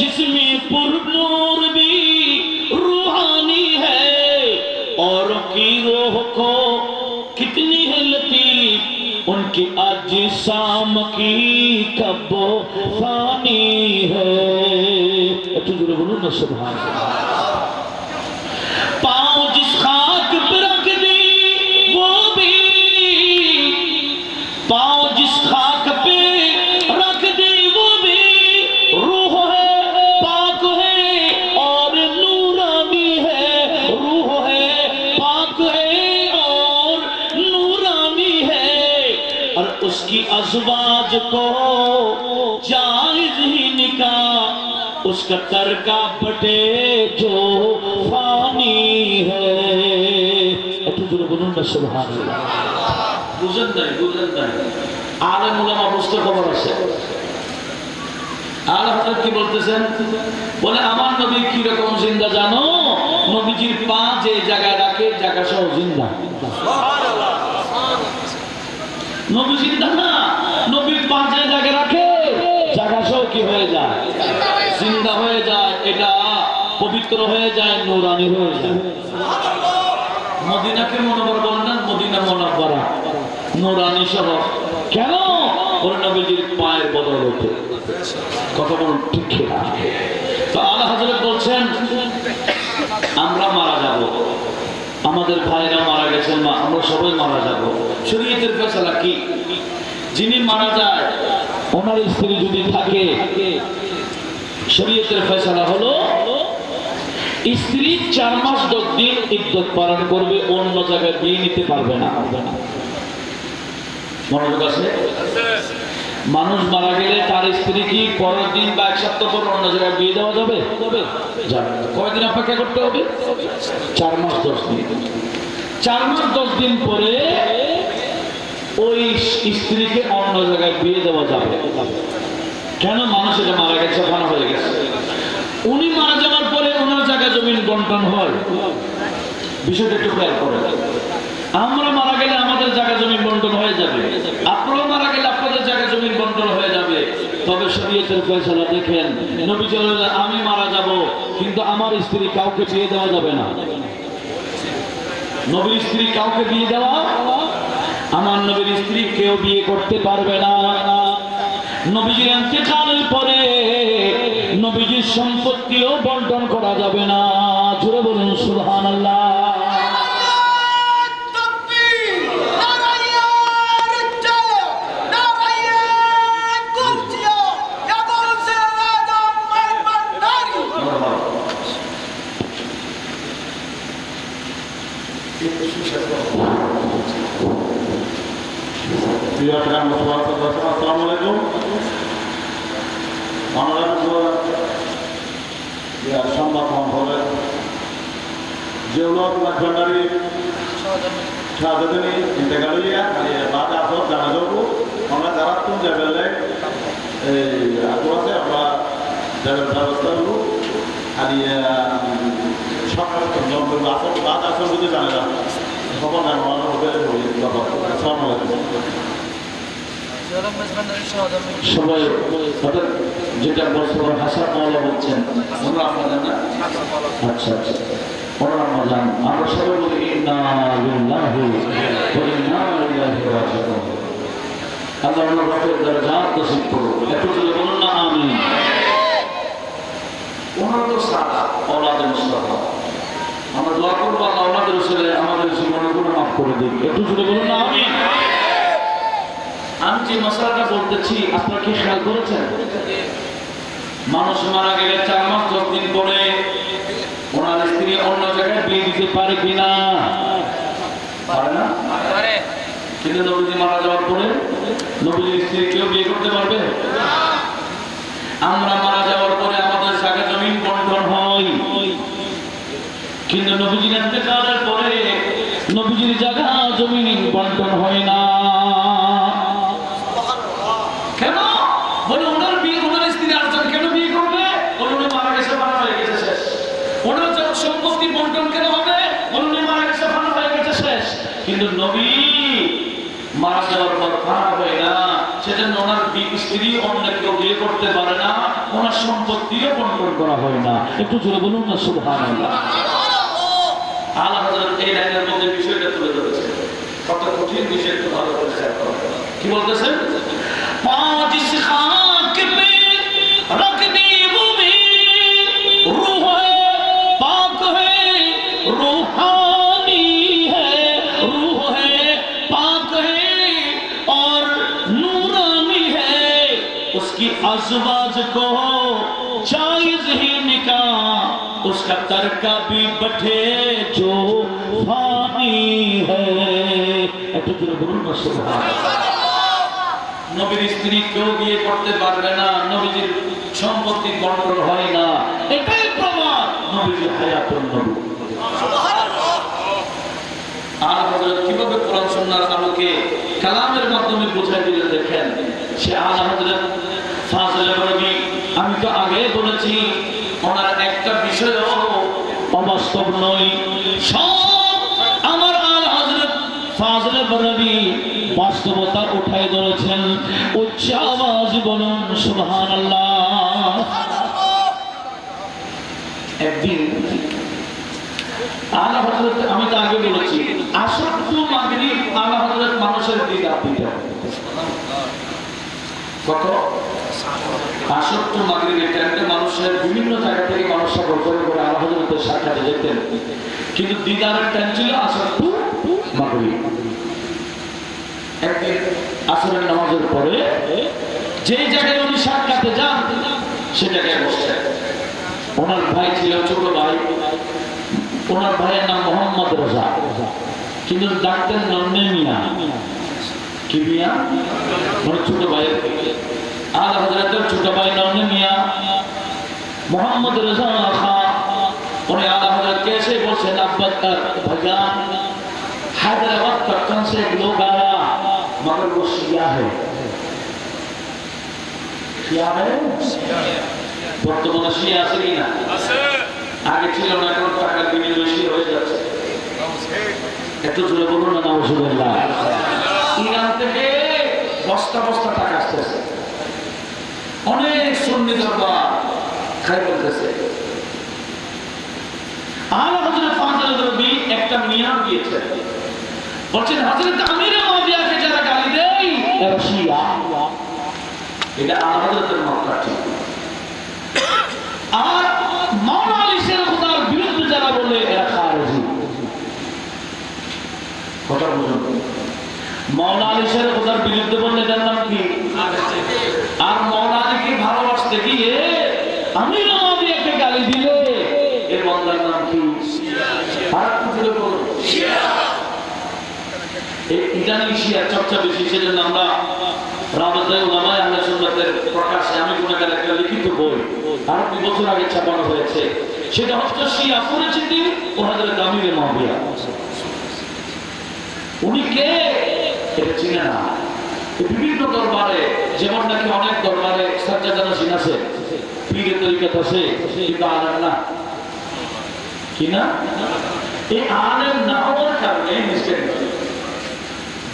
जिसमें पुरनूर भी रूहानी है, औरों की रूह को कितनी है लतीफ, उनकी अजिसाम की कब्बो फानी है। একটু জোরে বলুন না সুবহানাল্লাহ। पाँव जिस खाक पे रख दी वो भी, पाँव जिस खाक पे रख दी वो भी रूह है, पाक है और नूरानी है, रूह है, पाक है और नूरानी है, और उसकी अज़वाज को जायज़ ही निकाह उसका तरका बटे जो फानी है। একটু জোরে বলুন না সুবহানাল্লাহ। বুঝেন নাই? আলেম উলামা বুঝতে খবর আছে। আল্লাহ হযরত কি বলতেছেন? বলে আমার নবী কি রকম জিন্দা জানো? নবীজির পা যে জায়গায় রাখে জায়গা সহ জিন্দা। সুবহানাল্লাহ। নবী জিন্দা না, নবীর পা যে জায়গায় রাখে জায়গা সহ কি হয়ে যায়? জিন্দা হয়ে যায়। এটা পবিত্র হয়ে যায়, নূরানি হয়ে যায়। মদিনাকে মুনাওয়ারা বলেন না, মদিনা মুনাওয়ারা নূরানি শহর। কেন? ওর নবীজির পায়ের বদৌলতে। কথা বলুন ঠিক কিনা? তো আলা হযরত বলছেন আমরা মারা যাব, আমাদের ভাইরা মারা গেছেন, আমরা সবাই মারা যাব। শরীয়তের ফয়সালা কি? যিনি মারা যায় ওনার স্ত্রী যদি থাকে, শরীয়তের ফয়সালা হলো স্ত্রী 4 মাস 10 দিন ইদ্দত পালন করবে, অন্য জায়গায় বিয়ে নিতে পারবে না। মনোযোগ আছে? মানুষ মারা গেলে তার স্ত্রী কি পরের দিন বা এক সপ্তাহ পর অন্য জায়গায় বিয়ে দেওয়া যাবে? যাবে না। কয়দিন অপেক্ষা করতে হবে? 4 মাস 10 দিন। 4 মাস 10 দিন পরে ওই স্ত্রীকে অন্য জায়গায় বিয়ে দেওয়া যাবে। কেন? মানুষ এটা মারা গেছে, ফানা হয়ে গেছে। উনি মারা যাওয়ার পরে ওনার জায়গায় জমিন বন্টন হয়। বিষয়টা একটু খেয়াল করে। আমরা মারা গেলে আমাদের জায়গা জমিন বন্টন হয়ে যাবে, আপনারা মারা গেলে আপনাদের জায়গা জমিন বন্টন হয়ে যাবে। তবে শরীয়তের ফয়সালা দেখেন, নবী বলেন আমি মারা যাব কিন্তু আমার স্ত্রী কাউকে বিয়ে দেওয়া যাবে না। নবীর স্ত্রী কাউকে বিয়ে দেওয়া, আমার নবীর স্ত্রী কেউ বিয়ে করতে পারবে না। নবীজির ইন্তেকালের পরে নবীজির সম্পত্তিও বন্টন করা যাবে না। জোরে বলুন সুবহানাল্লাহ। আসসালামু আলাইকুম। সংবাদ হলে যে লোক ভণ্ডারী শাহজাদানি ইন্তেকালিয়া বাদ আসর জানা যাবো আমরা যারা তুমি যাবে এই আগু আছে আমরা যাবের ব্যবস্থা হবো আর সকাল আসর বাদ আসর যদি জানা যাবে খবর জানানো হবে। আসসালামু আলাইকুম। সবাই হঠাৎ যেটা বলছেন হাসান মাওলা বলছেন ওনারা আপনাদের না? আচ্ছা আচ্ছা, ওনারা মজান। আমরা সবাই বলি ইন্না লিল্লাহি ওয়া ইন্না ইলাইহি রাজিউন। আল্লাহ ওনার রবের দরজাত নসিব করুন। একটু যদি বলুন না আমিন। ওনার তো সাদা ওলাদে মুস্তাফা, আমরা দোয়া করবো আল্লাহ ওনাদের রসুলে আমাদের জীবনের গুনাহ মাফ করে দিন। একটু যদি বলুন না আমিন। আমি যে মশলাটা বলতেছি আপনারা কি খেয়াল করেছেন? মানুষ মারা গেলে 4 মাস 10 দিন পরে ওনার স্ত্রী অন্য জায়গায় বিয়ে দিতে পারে কিনা? পারে না? কিন্তু নবীজি মারা যাওয়ার পরে নবীজির স্ত্রী কেউ বিয়ে করতে পারবে? আমরা মারা যাওয়ার পরে আমাদের জায়গা জমিন বন্টন হয়, কিন্তু নবীজির ইন্তেকালের পরে নবীজির জায়গা জমিন বন্টন হয় না। কেন? বলে ওনার বিয়ে, ওনার স্ত্রী আরেকজন কেন বিয়ে করবে? বলে উনি মারা গেছে, ফানা হয়ে গেছে, শেষ। ওনার সম্পত্তি বন্টন কেন হবে? বলে উনি মারা গেছে, ফানা হয়ে গেছে, শেষ। কিন্তু নবী মারা যাওয়ার পর ফানা হয় না, সেজন্য ওনার স্ত্রী অন্য কেউ বিয়ে করতে পারে না, ওনার সম্পত্তিও বন্টন করা হয় না। একটু জোরে বলুন না সুবহানাল্লাহ। আল্লাহ হযরত এই লাইনের মধ্যে বিষয়টা তুলে ধরেছে, কত কঠিন বিষয়, একটু ভালো করে খেয়াল করুন। কি বলতেছেন? पाँच इस खाक पे रख दी वो भी रूह है, पाक है, रूहानी है, रूह है, पाक है और नूरानी है। उसकी अज़वाज को जायज़ ही निकाह, उसका तरका भी बैठे जो फानी है। একটু জোরে বলুন না সুবহানাল্লাহ। নবীর স্ত্রী কেউ বিয়ে করতে পারবে না, নবীজির সম্পত্তি বন্টন হয় না, এটাই প্রমাণ নবীজির হায়াতুন নবী। আর হযরত কিভাবে কোরআন সুন্নাহর আলোকে কালামের মাধ্যমে বোঝাই দিলেন দেখেন। সে আলা হযরত ফাজলে বরবী, আমি তো আগে বলেছি ওনার একটা বিষয়ও অবাস্তব নয়, সব আমার আলা হযরত ফাজলে বরবী বাস্তবতা উঠাই ধরেছেন। উচ্চ আওয়াজ বলুন সুবহানাল্লাহ। একদিন আলা হযরত, আমি তো আগে বলেছি, আসক্ত মাগরিব আলা হযরত মানুষের দিদার দিতে কত আসক্ত মাগরিব, এটা মানুষের বিভিন্ন জায়গা থেকে মানুষরা বলতে করে আলা হযরতের সাক্ষাতে যেতেন, কিন্তু দিদারের টাইম ছিল আসক্ত মাগরিব। একদিন আসরের নামাজের পরে যে জায়গায় উনি সাক্ষাতে যান সে জায়গায় বসছেন। ওনার ভাই ছিল ছোট ভাই, ওনার ভাইয়ের নাম মোহাম্মদ রাজা, কিন্তু ডাকতেন নন্নে মিয়া। কি মিয়া মানে ছোট ভাইয়ের আলা হযরতের ছোট ভাই নন্দ মিয়া মোহাম্মদ রেজা খান उन्हें आला हज़रत कैसे बोलते नब्बत भजान हैदराबाद दक्कन से एक लोग आया मगर वो शिया है शिया है বর্তমানে শিয়া আছে কিনা আছে আগে ছিল না এখন টাকার বিনিময়ে শিয়া হয়ে যাচ্ছে একটু জোরে বলুন না নাউজুবিল্লাহ ইরান থেকে বস্তা বস্তা টাকা আসতেছে অনেক সুন্নি দরবার খাই বলতেছে আলা হযরত ফাযিল রবি একটা মিয়ান দিয়েছেন বলছেন হযরত আমির মুআবিয়াকে যারা গালি দেয় এরা শিয়া এটা আলা হযরতের মক্কা ঠিক আর মাওলানা আলী শের খুদার বিরুদ্ধে যারা বলে এরা খারেজি কথা বুঝুন মাওলানা আলী শের খুদার বিরুদ্ধে বললে এটার নাম কি আর মাওলানা আলীকে ভালোবাসতে গিয়ে আমির মুআবিয়াকে গালি দিলে এর বান্দার নাম কি আর কিছু বলো শিয়া এই ইদানিং শিয়া চর্চা বেশি সেজন্য আমরা রাবাতায়ে উলামা আহলে সুন্নাতের প্রকাশে আমি গুনাহগার একটা লিখিত বই আর 2 বছর আগে ছাপানো হয়েছে সেটা হচ্ছে শিয়া পরিচিতি ও হযরত আমির মুআবিয়া উনি কে এটা চিনে না বিভিন্ন দরবারে যেমন নাকি অনেক দরবারে সাজ্জাদা নশীন আছে পীরের তরিকত আছে কিন্তু আলেম না কি না এই আলেম না হওয়ার কারণে মিস্টেক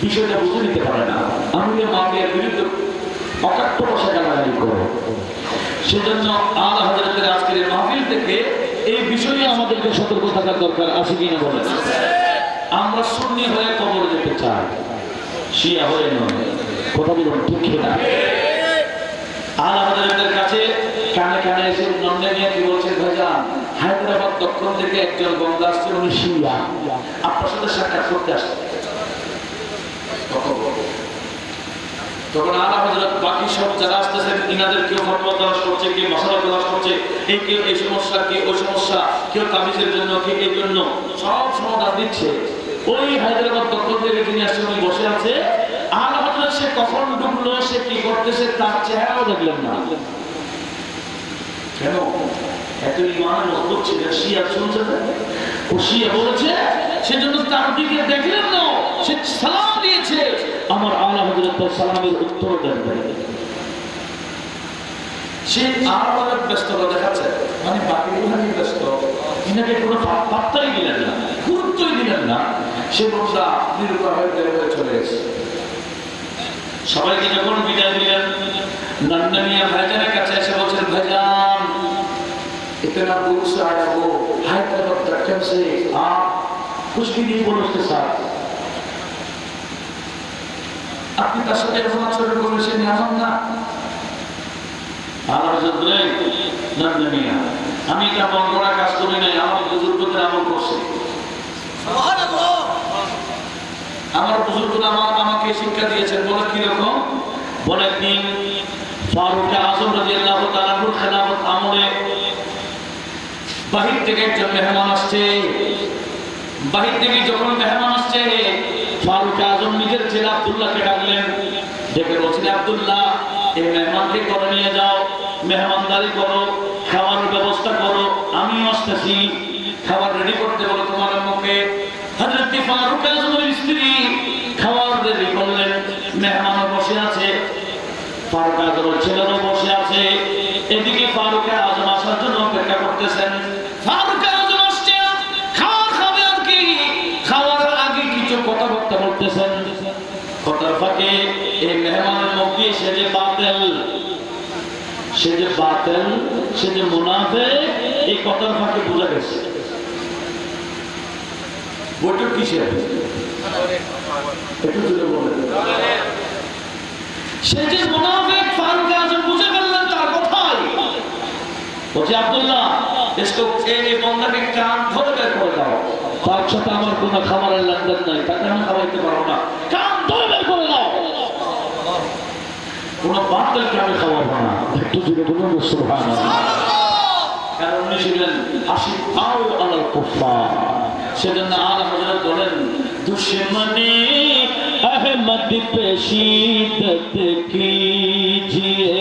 বিষয়টা বুঝে নিতে পারে না আমির মুআবিয়ার বিরুদ্ধে অকাট্য ভাষা গালাগালি করে সেজন্য আলা হযরতের আজকের এই মাহফিল থেকে এই বিষয়ে আমাদেরকে সতর্ক থাকার দরকার আছে কিনা বলেন আমরা সুন্নি হয়ে কবরে যেতে চাই শিয়া হয়ে নয় কথা বলুন ঠিক কিনা আলা হযরতের কাছে কানে কানে এসে নন্দে নিয়ে কি বলছেন ভাইজান হায়দ্রাবাদ দক্ষিণ থেকে একজন বন্দা আসছে উনি শিয়া আপনার সাথে সাক্ষাৎ করতে আসছে তখন আলা হযরত বাকি সব যারা আসতেছেন ইনাদের কেউ ফতোয়া তালাশ করছে কেউ মাসালা তালাশ করছে এই কেউ এই সমস্যা কেউ ওই সমস্যা কেউ তাবিজের জন্য কেউ এই জন্য সব সমাধান দিচ্ছে ওই হায়দ্রাবাদ দক্ষিণ থেকে যিনি আসছে উনি বসে আছে আলা হযরত সে কখন ঢুকলো সে কি করতেছে তার চেহারাও দেখলেন না কেন এত ইমান মজবুত ছিল শিয়া শুনছে ও শিয়া বলেছে সেজন্য তার দিকে দেখলেন না সে সালাম দিয়েছে আমার আলা হযরত সালামের উত্তর দেন সে আলাদা ব্যস্ততা দেখাচ্ছে মানে বাকিগুলো ব্যস্ত ইনাকে কোনো পাত্তাই দিলেন না গুরুত্বই দিলেন না সে বলছে নিরুপায় হয়ে চলে গেছে সবাইকে যখন বিদায় দিলেন নন্না মিয়া ভাইজানের কাছে এসে বলছেন ভাইজান इतना दूर से आया वो हैदराबाद दक्कन से आप कुछ भी नहीं बोलो उसके साथ अपनी तस्वीर रखना छोड़ बोले से नियामत ना आला हज़रत बोले नन्ना मिया हमें क्या बंगोड़ा काज करी नहीं আমার বুজুর্গদের আমল করছে সুবহানাল্লাহ আমার বুজুর্গরা আমাকে শিক্ষা দিয়েছেন বলে কি রকম বলে দিন ফারুক আযম রাদিয়াল্লাহু তাআলা এর খেলাফত আমলে বাহির থেকে একজন মেহমান আসছে বাহির থেকে যখন মেহমান আসছে ফারুক আযম নিজের ছেলে আব্দুল্লাহকে ডাকলেন ডেকে বললেন আব্দুল্লাহ এই মেহমানকে করে নিয়ে যাও মেহমানদারি করো খাবারের ব্যবস্থা করো আমি আসতেছি খাবার রেডি করতে বলো তোমার মুখে হযরত ফারুক আযমের স্ত্রী খাবার রেডি করলেন মেহমান বসে আছে ফারুক আযমের ছেলেও বসে আছে এদিকে ফারুক আযম আসার জন্য অপেক্ষা করতেছেন ফারুক আযম আসছে খাবার খাবে আর কি খাওয়ার আগে কিছু কথাবার্তা বলতেছেন কথার ফাঁকে এই মেহমানের মুখ দিয়ে সে যে বাতিল সে যে মুনাফিক এই কথার ফাঁকে বোঝা গেছে বৈঠক কিসের একটু জোরে বলেন সে যে মুনাফিক ফারুক আযম বুঝে ফেললেন তার কথাই বলছে আব্দুল্লাহ इसको এই বন্দাকে কান ধরে বের করে দাও তার সাথে আমার কোনো খাবারের লেনদেন নাই তাকে আমি খাওয়াইতে পারবো না কান ধরে বের করে দাও কোনো বাতিলকে আমি খাওয়াবো না একটু জোরে বলুন সুবহানাল্লাহ কারণ উনি ছিলেন আশিফাউ আলাল কুফার সেজন্য আলা হযরত বলেন দুশমনে احمد پہ شدت کیجئے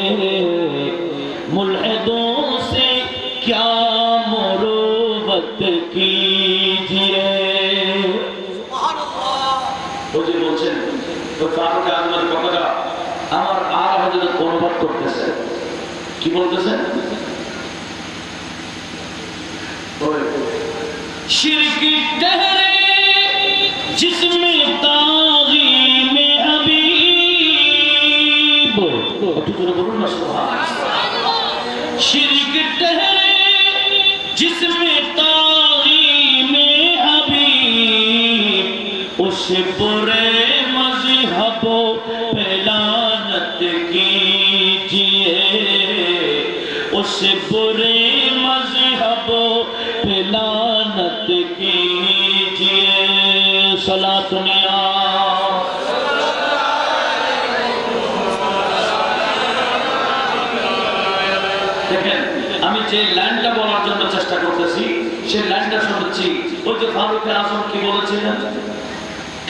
ملحدوں سے کیا مروت کیجئے বুঝে বলছেন তো ফারুক আজমের কথাটা আমার আর হযরত অনুবাদ করতেছে কি বলতেছেন শিরক টহরে জিসমে তাগীম হাবিব একটু জোরে বলুন না সুবহানাল্লাহ শিরক টহরে জিসমে তাগীম হাবিব اس برے مذہبوں پہ لعنت کیجئے اس برے مذہبوں پہ لعنت کیجئے صلاۃ یا দেখেন আমি যে লাইনটা বলার জন্য চেষ্টা করতেছি সেই লাইনটা শুনছি ওই যে ফারুক আজম কি বলেছিলেন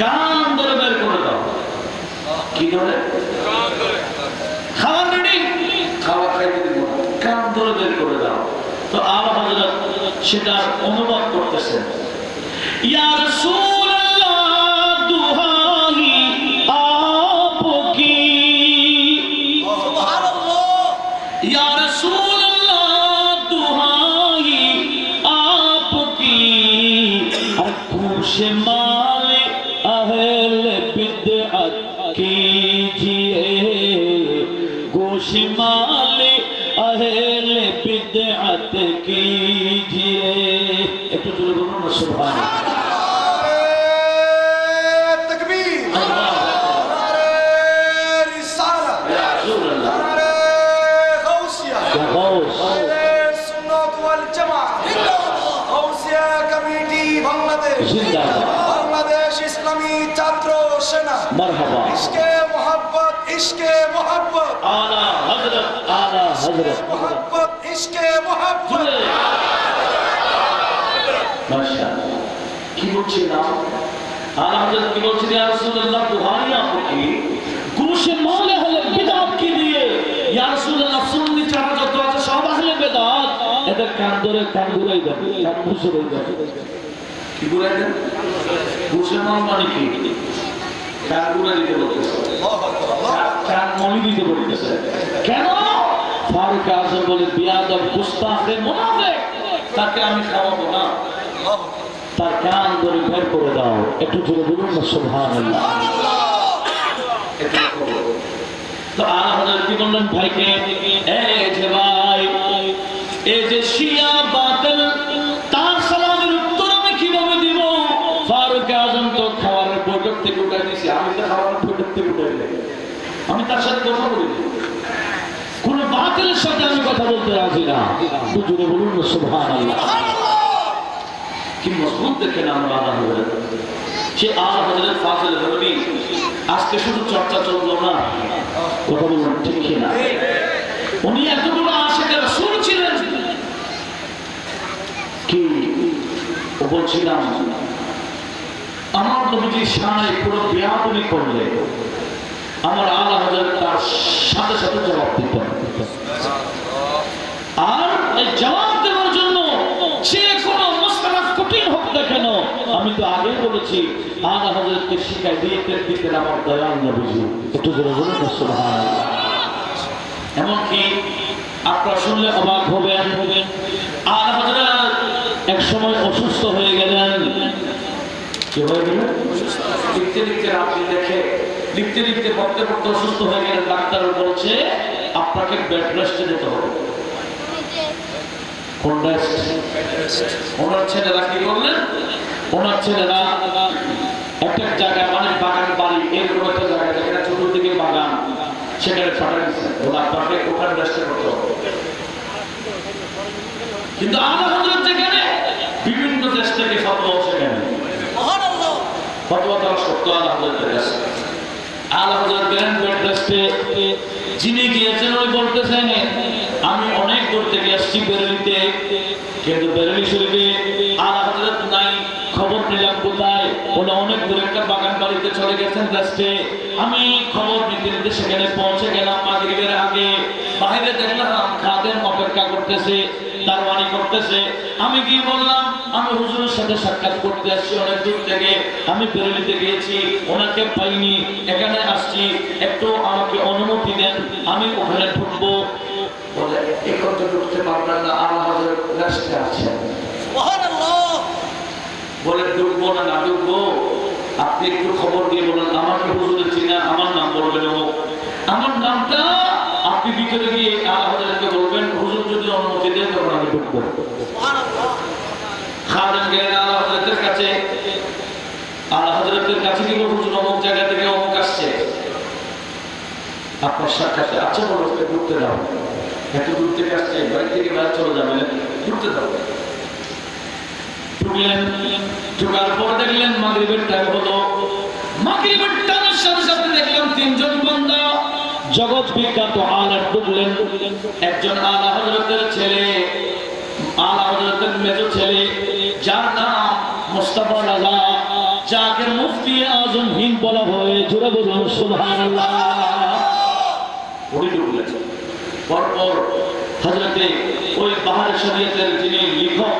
কান ধরে বের করে দাও কি ধরে খাবার রেডি খাওয়া খাইতে দিব কান ধরে বের করে দাও তো আলা হযরত সেটা অনুবাদ করতেছেন ইয়া রাসূলুল্লাহ দুহাই আপকি সুবহানাল্লাহ ইয়া রাসূলুল্লাহ দুহাই আপকি আর খুশে মালে اہل بدعت کیجئے گوشمال اہل بدعت کیجئے ایک تو جلو بولو نا سبحان تکبیر نعرہ رسالہ نعرہ غوثیہ نعرہ سنت والجماعہ غوثیہ کمیٹی بنگلہ دیش বাংলাদেশ ইসলামী ছাত্র সেনা মারহাবা ইশকে মোহাব্বত ইশকে মোহাব্বত আলা হযরত মোহাব্বত ইশকে মোহাব্বত মাশাআল্লাহ কি বলছি না আলা হযরত কি বলছি ইয়া রাসূলুল্লাহ দুহাই আপকি গোশে মাল আহলে বিদআত কি দিয়ে ইয়া রাসূলুল্লাহ সুন্নি যারা যত আছে সব আহলে বিদআত এদের কান ধরে কান ঘুরাই দেন কান ঘুষে দেন কি ঘুরাই দেন গোশে মাল মানে কি কান ঘুরাই দিতে বলতেছে কান মলি দিতে বলতেছে কেন ফারুক আজম বলে বিয়াদব গুস্তাখে মুনাফিক তাকে আমি খাওয়াবো না তার কান ধরে বের করে দাও একটু জোরে বলুন না সুবহানাল্লাহ তো আলা হযরত কি বললেন ভাইকে এই যে ভাই এই যে শিয়া বাতিল তার সালামের উত্তর আমি কিভাবে দিব ফারুক আজম তো খাওয়ার বৈঠক থেকে উঠাই দিয়েছি আমি তো খাওয়ার বৈঠক থেকে উঠাই দিই আমি তার সাথে কথা বলি কোন বাতিলের সাথে আমি কথা বলতে রাজি না একটু জোরে বলুন না সুবহানাল্লাহ কি মজবুত দেখেন আমরা আলা হযরত সে আলা হযরত ফাজিল নবী আজকে শুধু চর্চা চললো না কথা বলুন ঠিক কি না উনি এত বড় আশিকের রাসূল ছিলেন কি বলছিলাম আমার নবীজি শানে পুরো বিয়াদবি করলে আমার আলা হযরত তার সাথে সাথে জবাব দিতেন আর এই জবাব দেওয়ার জন্য সে কোনো মশলা কঠিন হোক না কেন আমি তো আগে বলেছি আলা হযরতকে শিখাই দিতেন আমার দয়াল নবীজি একটু জোরে বলুন না সুবহানাল্লাহ এমনকি আপনারা শুনলে অবাক হবেন আলা হযরত এক সময় অসুস্থ হয়ে গেলেন কি হয়ে গেলেন লিখতে লিখতে রাত্রি দেখে লিখতে লিখতে পড়তে পড়তে অসুস্থ হয়ে গেলেন ডাক্তার বলছে আপনাকে বেড রেস্টে যেতে হবে কোন রেস্ট ওনার ছেলেরা কি করলেন ওনার ছেলেরা একটা জায়গায় মানে বাগান বাড়ি এরকম একটা জায়গা যেখানে চতুর্দিকে বাগান সেখানে ফাটা দিচ্ছে ওরা আপনাকে ওখানে রেস্টে করতে হবে কিন্তু আলা হযরত যেখানে বিভিন্ন দেশ থেকে ফতোয়া সেখানে ফতোয়া তারা সত্য আলা হযরতের কাছে আলা হযরত গেলেন বেড রেস্টে যিনি গিয়েছেন উনি বলতেছেন আমি অনেক দূর থেকে আসছি বেরেলিতে কিন্তু বেরেলি শরীফে আলা হযরত নাই খবর নিলাম কোথায় বলে অনেক দূরে একটা বাগান বাড়িতে চলে গেছেন রাস্তে। আমি খবর নিতে নিতে সেখানে পৌঁছে গেলাম মাগরিবের আগে। বাইরে দেখলাম খাদেম অপেক্ষা করতেছে, দারওয়ানি করতেছে। আমি কি বললাম, আমি হুজুরের সাথে সাক্ষাৎ করতে আসছি অনেক দূর থেকে, আমি বেরেলিতে গিয়েছি, ওনাকে পাইনি, এখানে আসছি, একটু আমাকে অনুমতি দেন, আমি ওখানে ঢুকবো। বলে এই কথা ঢুকতে পারবেন না, আমাদের রাস্তায় আছে। বলে ঢুকবো না, না ঢুকবো, আপনি একটু খবর দিয়ে বলেন আমাকে হুজুরের চিনা, আমার নাম বলবেন, ও আমার নামটা আপনি ভিতরে গিয়ে আলাহাদেরকে বলবেন, হুজুর যদি অনুমতি দেন তখন আমি ঢুকবো। খাদেম গেলেন আলাহাদের কাছে, আলাহাদের কাছে গিয়ে হুজুর অমুক জায়গা থেকে অমুক আসছে, আপনার সাক্ষাৎ। আচ্ছা বলো, ঢুকতে দাও, এত দূর থেকে আসছে, বাড়ি থেকে বাইরে চলে যাবেন, ঢুকতে দাও। ঢুকলেন, ঢুকার পর দেখলেন মাগরিবের টাইম হলো। মাগরিবের টাইমের সাথে সাথে দেখলাম তিনজন বান্দা জগৎ বিখ্যাত আলা ঢুকলেন। একজন আলা হযরতের ছেলে, আলা হযরতের মেজো ছেলে, যার নাম মুস্তাফা রাজা, যাকে মুফতি আজম হিন্দ বলা হয়। জোরে বলুন সুবহানাল্লাহ। উনি ঢুকলেন। পরপর হযরতে ওই বাহার শরীয়তের যিনি লেখক,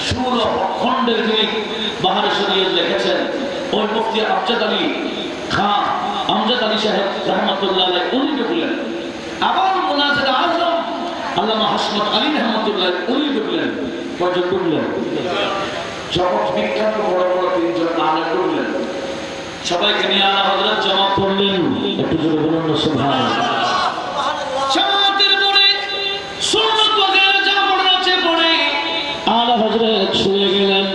16 খণ্ডের যিনি বাহার শরীয়ত লিখেছেন, ওই মুফতি আমজাদ আলী খান, আমজাদ আলী সাহেব রহমতুল্লাহ আলাইহি, উনি ঢুকলেন। আবার মুনাজির আজম আল্লামা হাসমত আলী রহমতুল্লাহ, উনি ঢুকলেন। কয়জন ঢুকলেন? জগৎ বিখ্যাত বড় বড় তিনজন আলেম ঢুকলেন। সবাইকে নিয়ে আলা হযরত জামাত পড়লেন। একটু জোরে বলুন সুবহানাল্লাহ। জামাতের পরে সুন্নাত ওয়াজিব যা পড়া আছে পড়ে আলা হযরত শুয়ে গেলেন।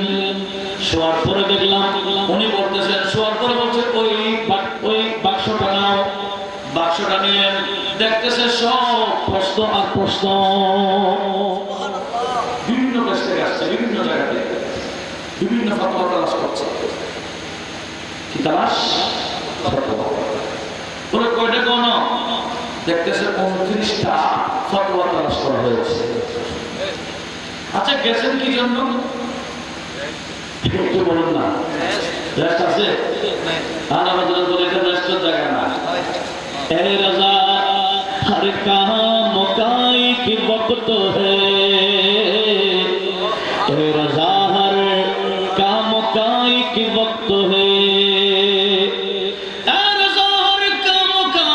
শোয়ার পরে দেখলাম উনি বলতেছেন, শোয়ার পরে বলছে ওই বাক্সটা নাও। বাক্সটা নিলেন, দেখতেছে সব প্রশ্ন আর প্রশ্ন, বিভিন্ন দেশ থেকে আসছে, বিভিন্ন জায়গা থেকে, বিভিন্ন ফতোয়া তালাশ করছে। কি তালাশ? বলে কয়টা কোন? দেখতেছে 29টা ফতোয়া তালাশ করা হয়েছে। আচ্ছা গেছেন কি জন্য? একটু বলুন না, রেস্ট আছে? আর আমাদের বলে এটা রেস্টের জায়গা না। এ রাজা हर काम का एक वक्त है, ए रज़ा हर काम का एक वक्त है, ए रज़ा हर काम का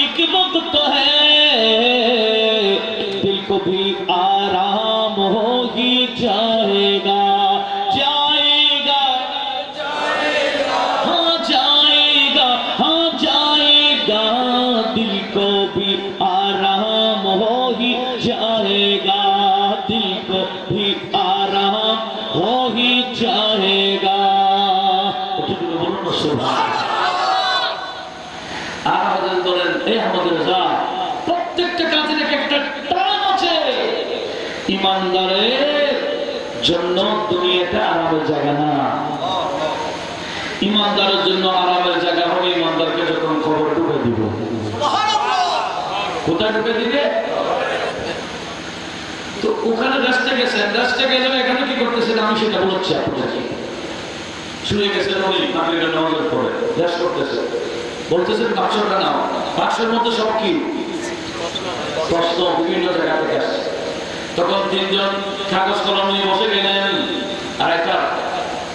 एक वक्त है, दिल को भी आराम हो ही जाएगा, जाएगा, हाँ जाएगा, हाँ जाएगा, दिल को भी आराम हो ही जाएगा, दिल को भी आराम हो ही जाएगा। প্রত্যেকটা কাজের একটা টাইম আছে। ইমানদারের জন্য দুনিয়াটা আরামের জায়গা না। ইমানদারের জন্য আরামের জায়গা হবে ইমানদারকে যখন খবর ঢুকে দিব। কোথায় ঢুকে দিবে? তো ওখানে রাস্তা গেছেন, রাস্তা গেলেন, এখানে কি করতেছেন আমি সেটা বলছি আপনাদেরকে। শুয়ে গেছেন উনি মাগরিবের নামাজের পরে, রেস্ট করতেছেন, বলতেছেন বাক্সটা নাও। বাক্সের মধ্যে সব কি প্রশ্ন বিভিন্ন জায়গা থেকে আসছে। তখন তিনজন কাগজ কলম নিয়ে বসে গেলেন, আর একটা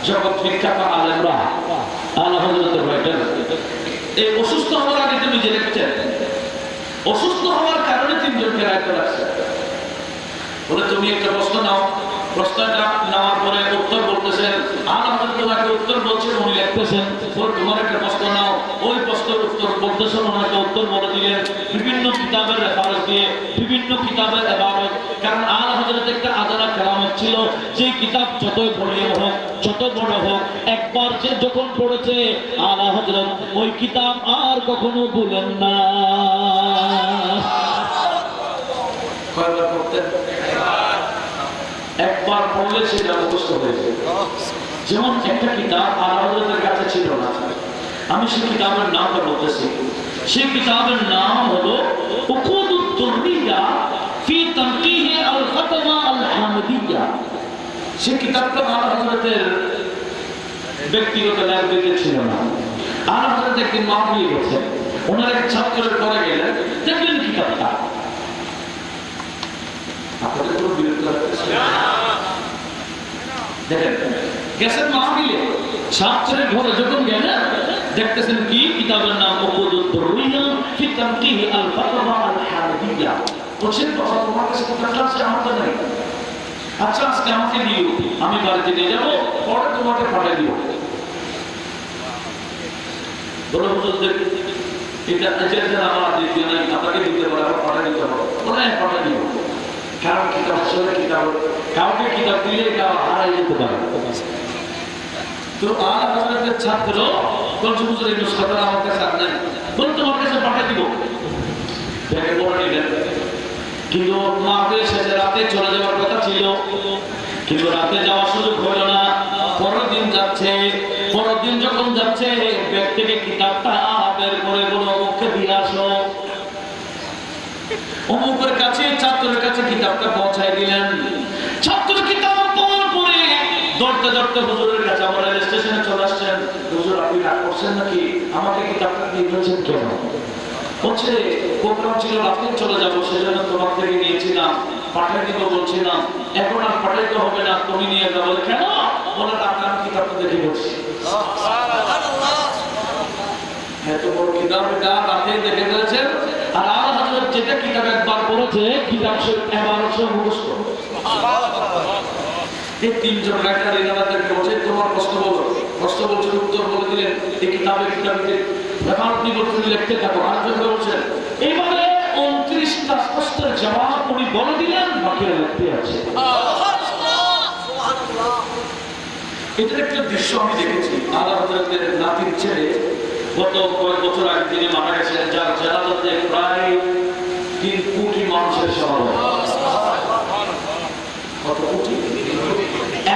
জগৎ বিখ্যাত আলেমরা আলা হযরতের ভাইটার এই অসুস্থ হওয়ার আগে তুমি যে দেখছেন, অসুস্থ হওয়ার কারণে তিনজনকে রাখতে লাগছে। বলে তুমি একটা প্রশ্ন নাও। প্রশ্নটা নেওয়ার পরে উত্তর বলতেছেন, আর আমাদের তোমাকে উত্তর বলছেন, উনি লিখতেছেন। তোমার একটা প্রশ্ন নাও, ওই প্রশ্নের উত্তর বলতেছেন, ওনাকে উত্তর বলে দিলেন বিভিন্ন কিতাবের রেফারেন্স দিয়ে, বিভিন্ন কিতাবের ইবারত। কারণ আলা হযরত একটা আদালা কেরামত ছিল, যে কিতাব যতই বড়িয়ে হোক, যত বড় হোক, একবার যে যখন পড়েছে আলা হযরত ওই কিতাব আর কখনো ভুলেন না। কয়বার পড়তেন? একবার পড়লে সেটা মুখস্থ হয়েছে। যেমন একটা কিতাব আলা হযরতের কাছে ছিল না, আমি সেই কিতাবের নামটা বলতেছি। সেই কিতাবের নাম হলো উকুদুদ দুররিয়া ফি তানকিহ আল ফাতওয়া আল হামদিয়া। সেই কিতাবটা আলা হযরতের ব্যক্তিগত লাইব্রেরিতে ছিল না। আর হঠাৎ একদিন মাহফিলে গেছে, ওনার এক ছাত্রের পরে গেলেন, দেখলেন কিতাবটা। আপনাদের কোনো বিরক্ত লাগতেছে? দেখেন গেছেন মাহফিলে, ছাত্রের ঘরে যখন গেলেন দেখতেছেন কি কিতাবের নাম উকুদুদ দুররিয়া ফি তানকিহ আল ফাতওয়া আল হানাফিয়া। বলছেন বাবা তোমার কাছে কিতাবটা আছে, আমার তো নাই। আচ্ছা আজকে আমাকে দিও, আমি বাড়িতে নিয়ে যাবো, পরে তোমাকে পাঠিয়ে দিও। বলো হুজুর এটা আমার দ্বিতীয় নাই, আপনাকে দিতে পারে, আবার পাঠিয়ে দিতে পারো। বলে পাঠিয়ে দিব, কারণ কিতাব আসলে কিতাব, কাউকে কিতাব দিলে কাউ হারাই যেতে পারে। তো আর আমাদের ছাত্র বলছে হুজুর এই নুসখাটা আমার কাছে আর নাই, বলে তোমার কাছে পাঠিয়ে দিব। দেখে পড়ে নিলেন, কিন্তু মাহফিল শেষে রাতে চলে যাওয়ার কথা ছিল, কিন্তু রাতে যাওয়ার সুযোগ হইল না। পরের দিন যাচ্ছে, পরের দিন যখন যাচ্ছে ব্যাগ থেকে কিতাবটা বের করে বলো অমুককে দিয়ে আসো। অমুকের কাছে ছাত্রের কাছে কিতাবটা পৌঁছায় দিলেন। ছাত্র কিতাব পড়ে দৌড়তে দৌড়তে হুজুরের কাছে আমার রেল স্টেশনে চলে আসছেন। হুজুর আপনি রাগ করছেন নাকি, আমাকে কিতাবটা দিয়ে দিয়েছেন কেন? বলছে প্রোগ্রাম ছিল রাতে চলে যাবো, সেজন্য তোমার থেকে নিয়েছিলাম, পাঠিয়ে দিব বলছিলাম, এখন আর পাঠাইতে হবে না, তুমি নিয়ে যাবো। কেন? বলে আপনার কিতাবটা দেখে বলছি। এত বড় কিতাব এটা রাতে দেখে ফেলেছেন। আর আর হযরত যেটা কিতাব একবার পড়েছে, কিতাব সে এবারও সে মুখস্থ। এই তিনজন রাইটার ইনারাদেরকে বলছে তোমার প্রশ্ন বলো, প্রশ্ন বলছে উত্তর বলে দিলেন। এই কিতাবে ব্যাপারটি বলতে লিখতে থাকো। আরেকজন বলছেন এবারে 29টা প্রশ্নের জবাব উনি বলে দিলেন, বাকিরা লিখতে আছে। এটার একটা দৃশ্য আমি দেখেছি। আল্লাহ হযরতের নাতির ছেলে গত কয়েক বছর আগে তিনি মারা গেছেন, যার জানাজাতে প্রায় 3 কোটি মানুষের সমাগম। কত কোটি?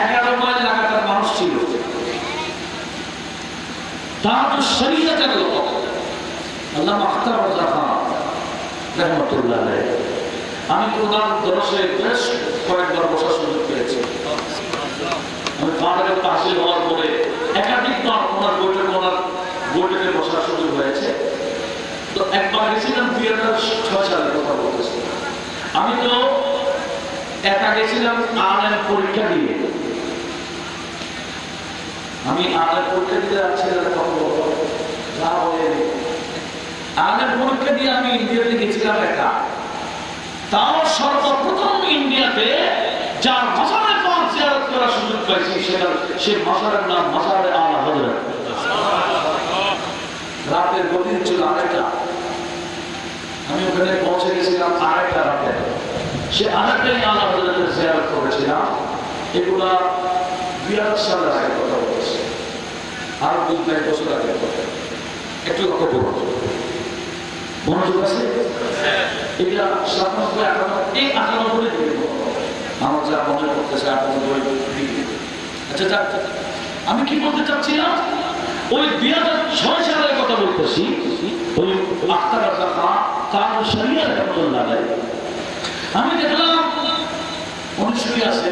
11 মাইল লাগাতার মানুষ ছিল। তার শরীয়তের লোক আল্লামা আখতার রাজা খান রাহমাতুল্লাহ আলাইহি, আমি ওনার দরসে বেশ কয়েকবার বসার সুযোগ পেয়েছি। আমি ফারুকের পাশে হওয়ার পরে একাধিকবার ওনার বৈঠকে বসার সুযোগ হয়েছে। তো একবার গেছিলাম 2006 সালে, কথা বলতেছি। আমি তো একা গেছিলাম আলেম পরীক্ষা দিয়ে। আমি আলেম পরীক্ষা দিয়ে ছেলেরা কথা বলবো না বলে, আলেম পরীক্ষা দিয়ে আমি ইন্ডিয়াতে গেছিলাম একা। তাও সর্বপ্রথম ইন্ডিয়াতে যার মাজারে পাক জিয়ারত করার সুযোগ পাইছি, সে মাজারের নাম মাজারে আলা হযরত। রাতের গতি ছিল 2:30। আমি ওখানে পৌঁছে গেছিলাম 2:30 রাতে। সে 2:30 আলা হযরতের জিয়ারত করেছিলাম। এগুলা 2000 সালের আগে কথা বলছি, আর 2-3 বছর আগের কথা। একটু লক্ষ্য করুন, মনোযোগ আছে? এটা 97-98 দিকে আমার যা মনে করতেছে 98 দিকে। আচ্ছা যাক, আমি কি বলতে চাচ্ছিলাম, ওই 2006 সালের কথা বলতেছি। ওই আখতার রাজা খান তার শরীয়ত রাহমাতুল্লাহ আলাইহি, আমি দেখলাম উনি শুয়ে আছে।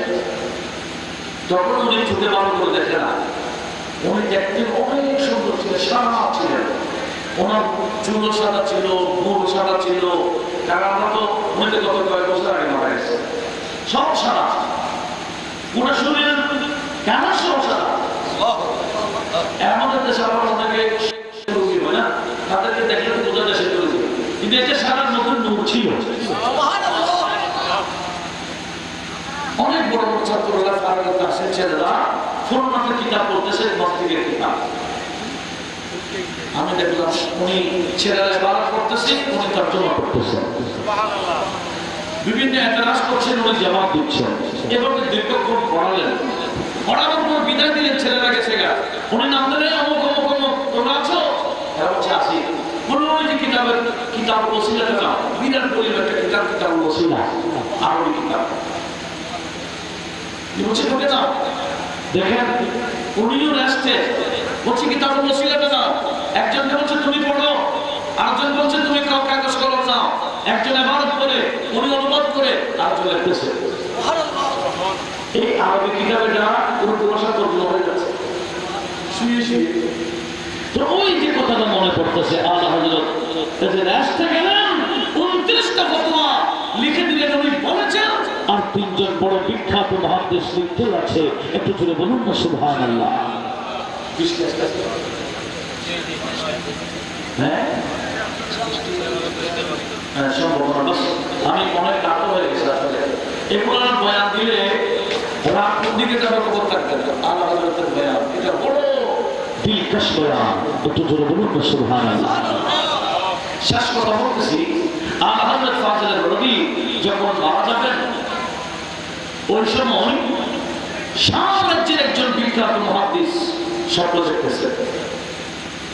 যখন উনি চোখে ভালো করে দেখে না, উনি দেখতে অনেক সুন্দর ছিলেন, সাদা ছিলেন। ওনার চুল সাদা ছিল, মুখ সাদা ছিল। কারণ আমরা তো উনিতে গত কয়েক বছর আগে মারা গেছে, সব সাদা। ওনার শরীর কেন সব সাদা? আমাদের দেশে আবার অনেকে রোগী হয় না, তাদেরকে দেখলে তো বোঝা যায় সে রোগী, কিন্তু এটা সারার মধ্যে নূর ছিল। অনেক বড় বড় ছাত্ররা ফারুক আসেন, ছেলেরা ফোরনাথের কিতাব পড়তেছে, মস্তিকের কিতাব। আমি দেখলাম উনি ছেলেরা ইবাদত করতেছে, উনি তর্জমা করতেছেন, বিভিন্ন এতরাজ করছেন, উনি জবাব দিচ্ছেন। এভাবে দীর্ঘক্ষণ পড়ালেন। পড়ানোর পর বিদায় দিলেন, ছেলেরা গেছে গা। উনি নাম দিলেন অমুক অমুক অমুক, তোমরা আছো? এরা বলছে আছি। বললো ওই যে কিতাব ওসিলাটা নাও। বিরাট বলিল একটা কিতাব ওসিলা, আরবি কিতাব। বলছে ঢুকে যাও। দেখেন উনিও রেস্টে, বলছে কিতাব ওসিলাটা নাও। একজনকে বলছে তুমি পড়ো, আরেকজন বলছে তুমি কাগজ কলম নাও। একজন ইবাদত করে, উনি অনুবাদ করে, আরেকজন লিখতেছে। এই আরবি কিতাবে যারা পুরো ভাষা তর্জমা হয়ে যাচ্ছে, শুয়ে শুয়ে তো ওই যে কথাটা মনে পড়তেছে আলা হযরত যে রাস্তা গেলেন 29টা ফতোয়া লিখে দিলেন উনি বলেছেন আর তিনজন বড় বিখ্যাত মুহাদ্দিস লিখতে আছে একটু জোরে বলুন না সুবহানাল্লাহ হ্যাঁ আমি মনে কাটো হয়ে গেছে আসলে এগুলো বয়ান দিলে রাত কোন দিকে যাবে খবর থাকবে আলা হযরতের বয়ান এটা বড় দিলকশ বয়ান একটু জোরে বলুন না সুবহানাল্লাহ শেষ কথা বলতেছি আলা হযরত ফাজিল রবি যখন মারা যাবেন ওই সময় শাম রাজ্যের একজন বিখ্যাত মুহাদ্দিস স্বপ্ন দেখতেছেন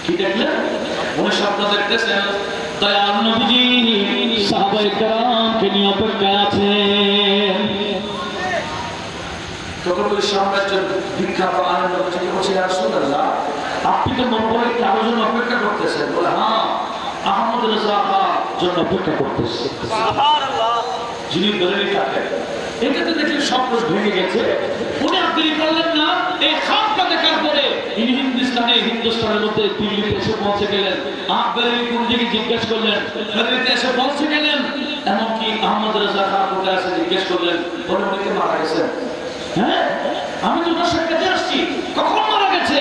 কি দেখলেন উনি স্বপ্ন দেখতেছেন দয়াল নবীজি সাহাবায়ে কেরামকে নিয়ে অপেক্ষায় আছেন তখন ওই সাম্রাজ্যের বিখ্যাত আলেম নবীজি বলছে ইয়া রাসূলুল্লাহ আপনি তো মনে হয় কারো জন্য অপেক্ষা করতেছেন বলে হ্যাঁ আহমদ রাজা জন্য অপেক্ষা করতেছে সুবহানাল্লাহ যিনি বেরেলি থাকেন এটাতে দেখলে সব রোজ ভেঙে গেছে উনি আর দেরি করলেন না এই খামটা দেখার পরে ইনি হিন্দুস্তানের মধ্যে দিল্লিতে এসে পৌঁছে গেলেন বেরেলি কোন দিকে জিজ্ঞেস করলেন বেরেলিতে এসে পৌঁছে গেলেন এমনকি আহমদ রাজা খান কোথায় এসে জিজ্ঞেস করলেন বলে উনি মারা গেছেন হ্যাঁ আমি তো ওনার সাথে আসছি কখন মারা গেছে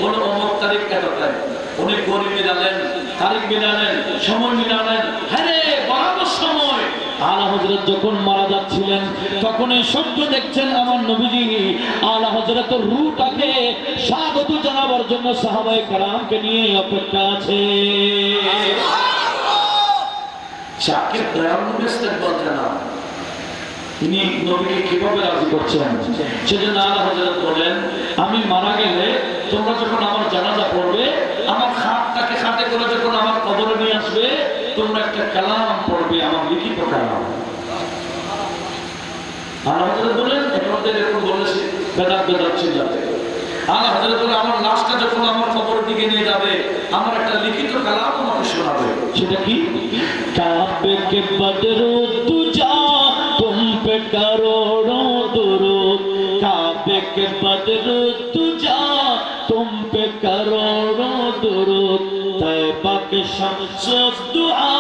বলে অমুক তারিখ এতটায় উনি গড়ি মিলালেন তারিখ মিলালেন সময় মিলালেন হ্যাঁ রে বরাবর সময় আলা হযরত যখন মারা যাচ্ছিলেন তখন এই স্বপ্ন দেখছেন আমার নবীজি আলা হযরতের রূহটাকে স্বাগত জানাবার জন্য সাহাবায়ে কেরামকে নিয়ে অপেক্ষা আছে শাকির দয়াল নবী ইস্তেকবাল জানা তিনি নবীকে কিভাবে রাজি করছেন সেজন্য আলা হযরত বলেন আমি মারা গেলে তোমরা যখন আমার জানাজা পড়বে আমার খাটটাকে খাটে করে যখন আমার কবরে নিয়ে আসবে তোমরা একটা কালাম পড়বে আমার লিখিত কালাম আলা হযরত বলেন এরকম বলেছে বেদাত চিল্লাতে আলা হযরত বলে আমার লাশটা যখন আমার কবরের দিকে নিয়ে যাবে আমার একটা লিখিত কালাম আমাকে শোনাবে সেটা কি কাবে কে বদরু তুজা तुम पे करोड़ों दुरूद काबे के बदरू तुझा तुम पे करोड़ों दुरूद तैबा के शम्स दुआ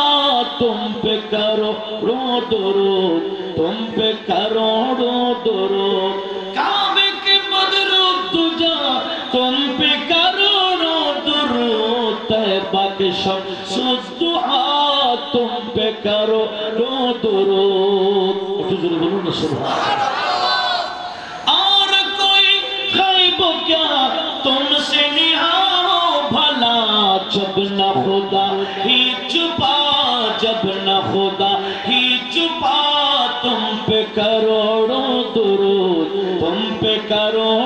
तुम पे करोड़ों दुरूद तुम पे करोड़ों दुरूद काबे के बदरू तुझा तुम पे करोड़ों दुरूद तैबा के शम्स दुआ तुम पे करोड़ों दुरूद और कोई गैब क्या तुमसे निहा भला जब न खुदा ही छुपा जब न खुदा ही छुपा तुम पे करोड़ों दुरूद तुम पे करोड़ों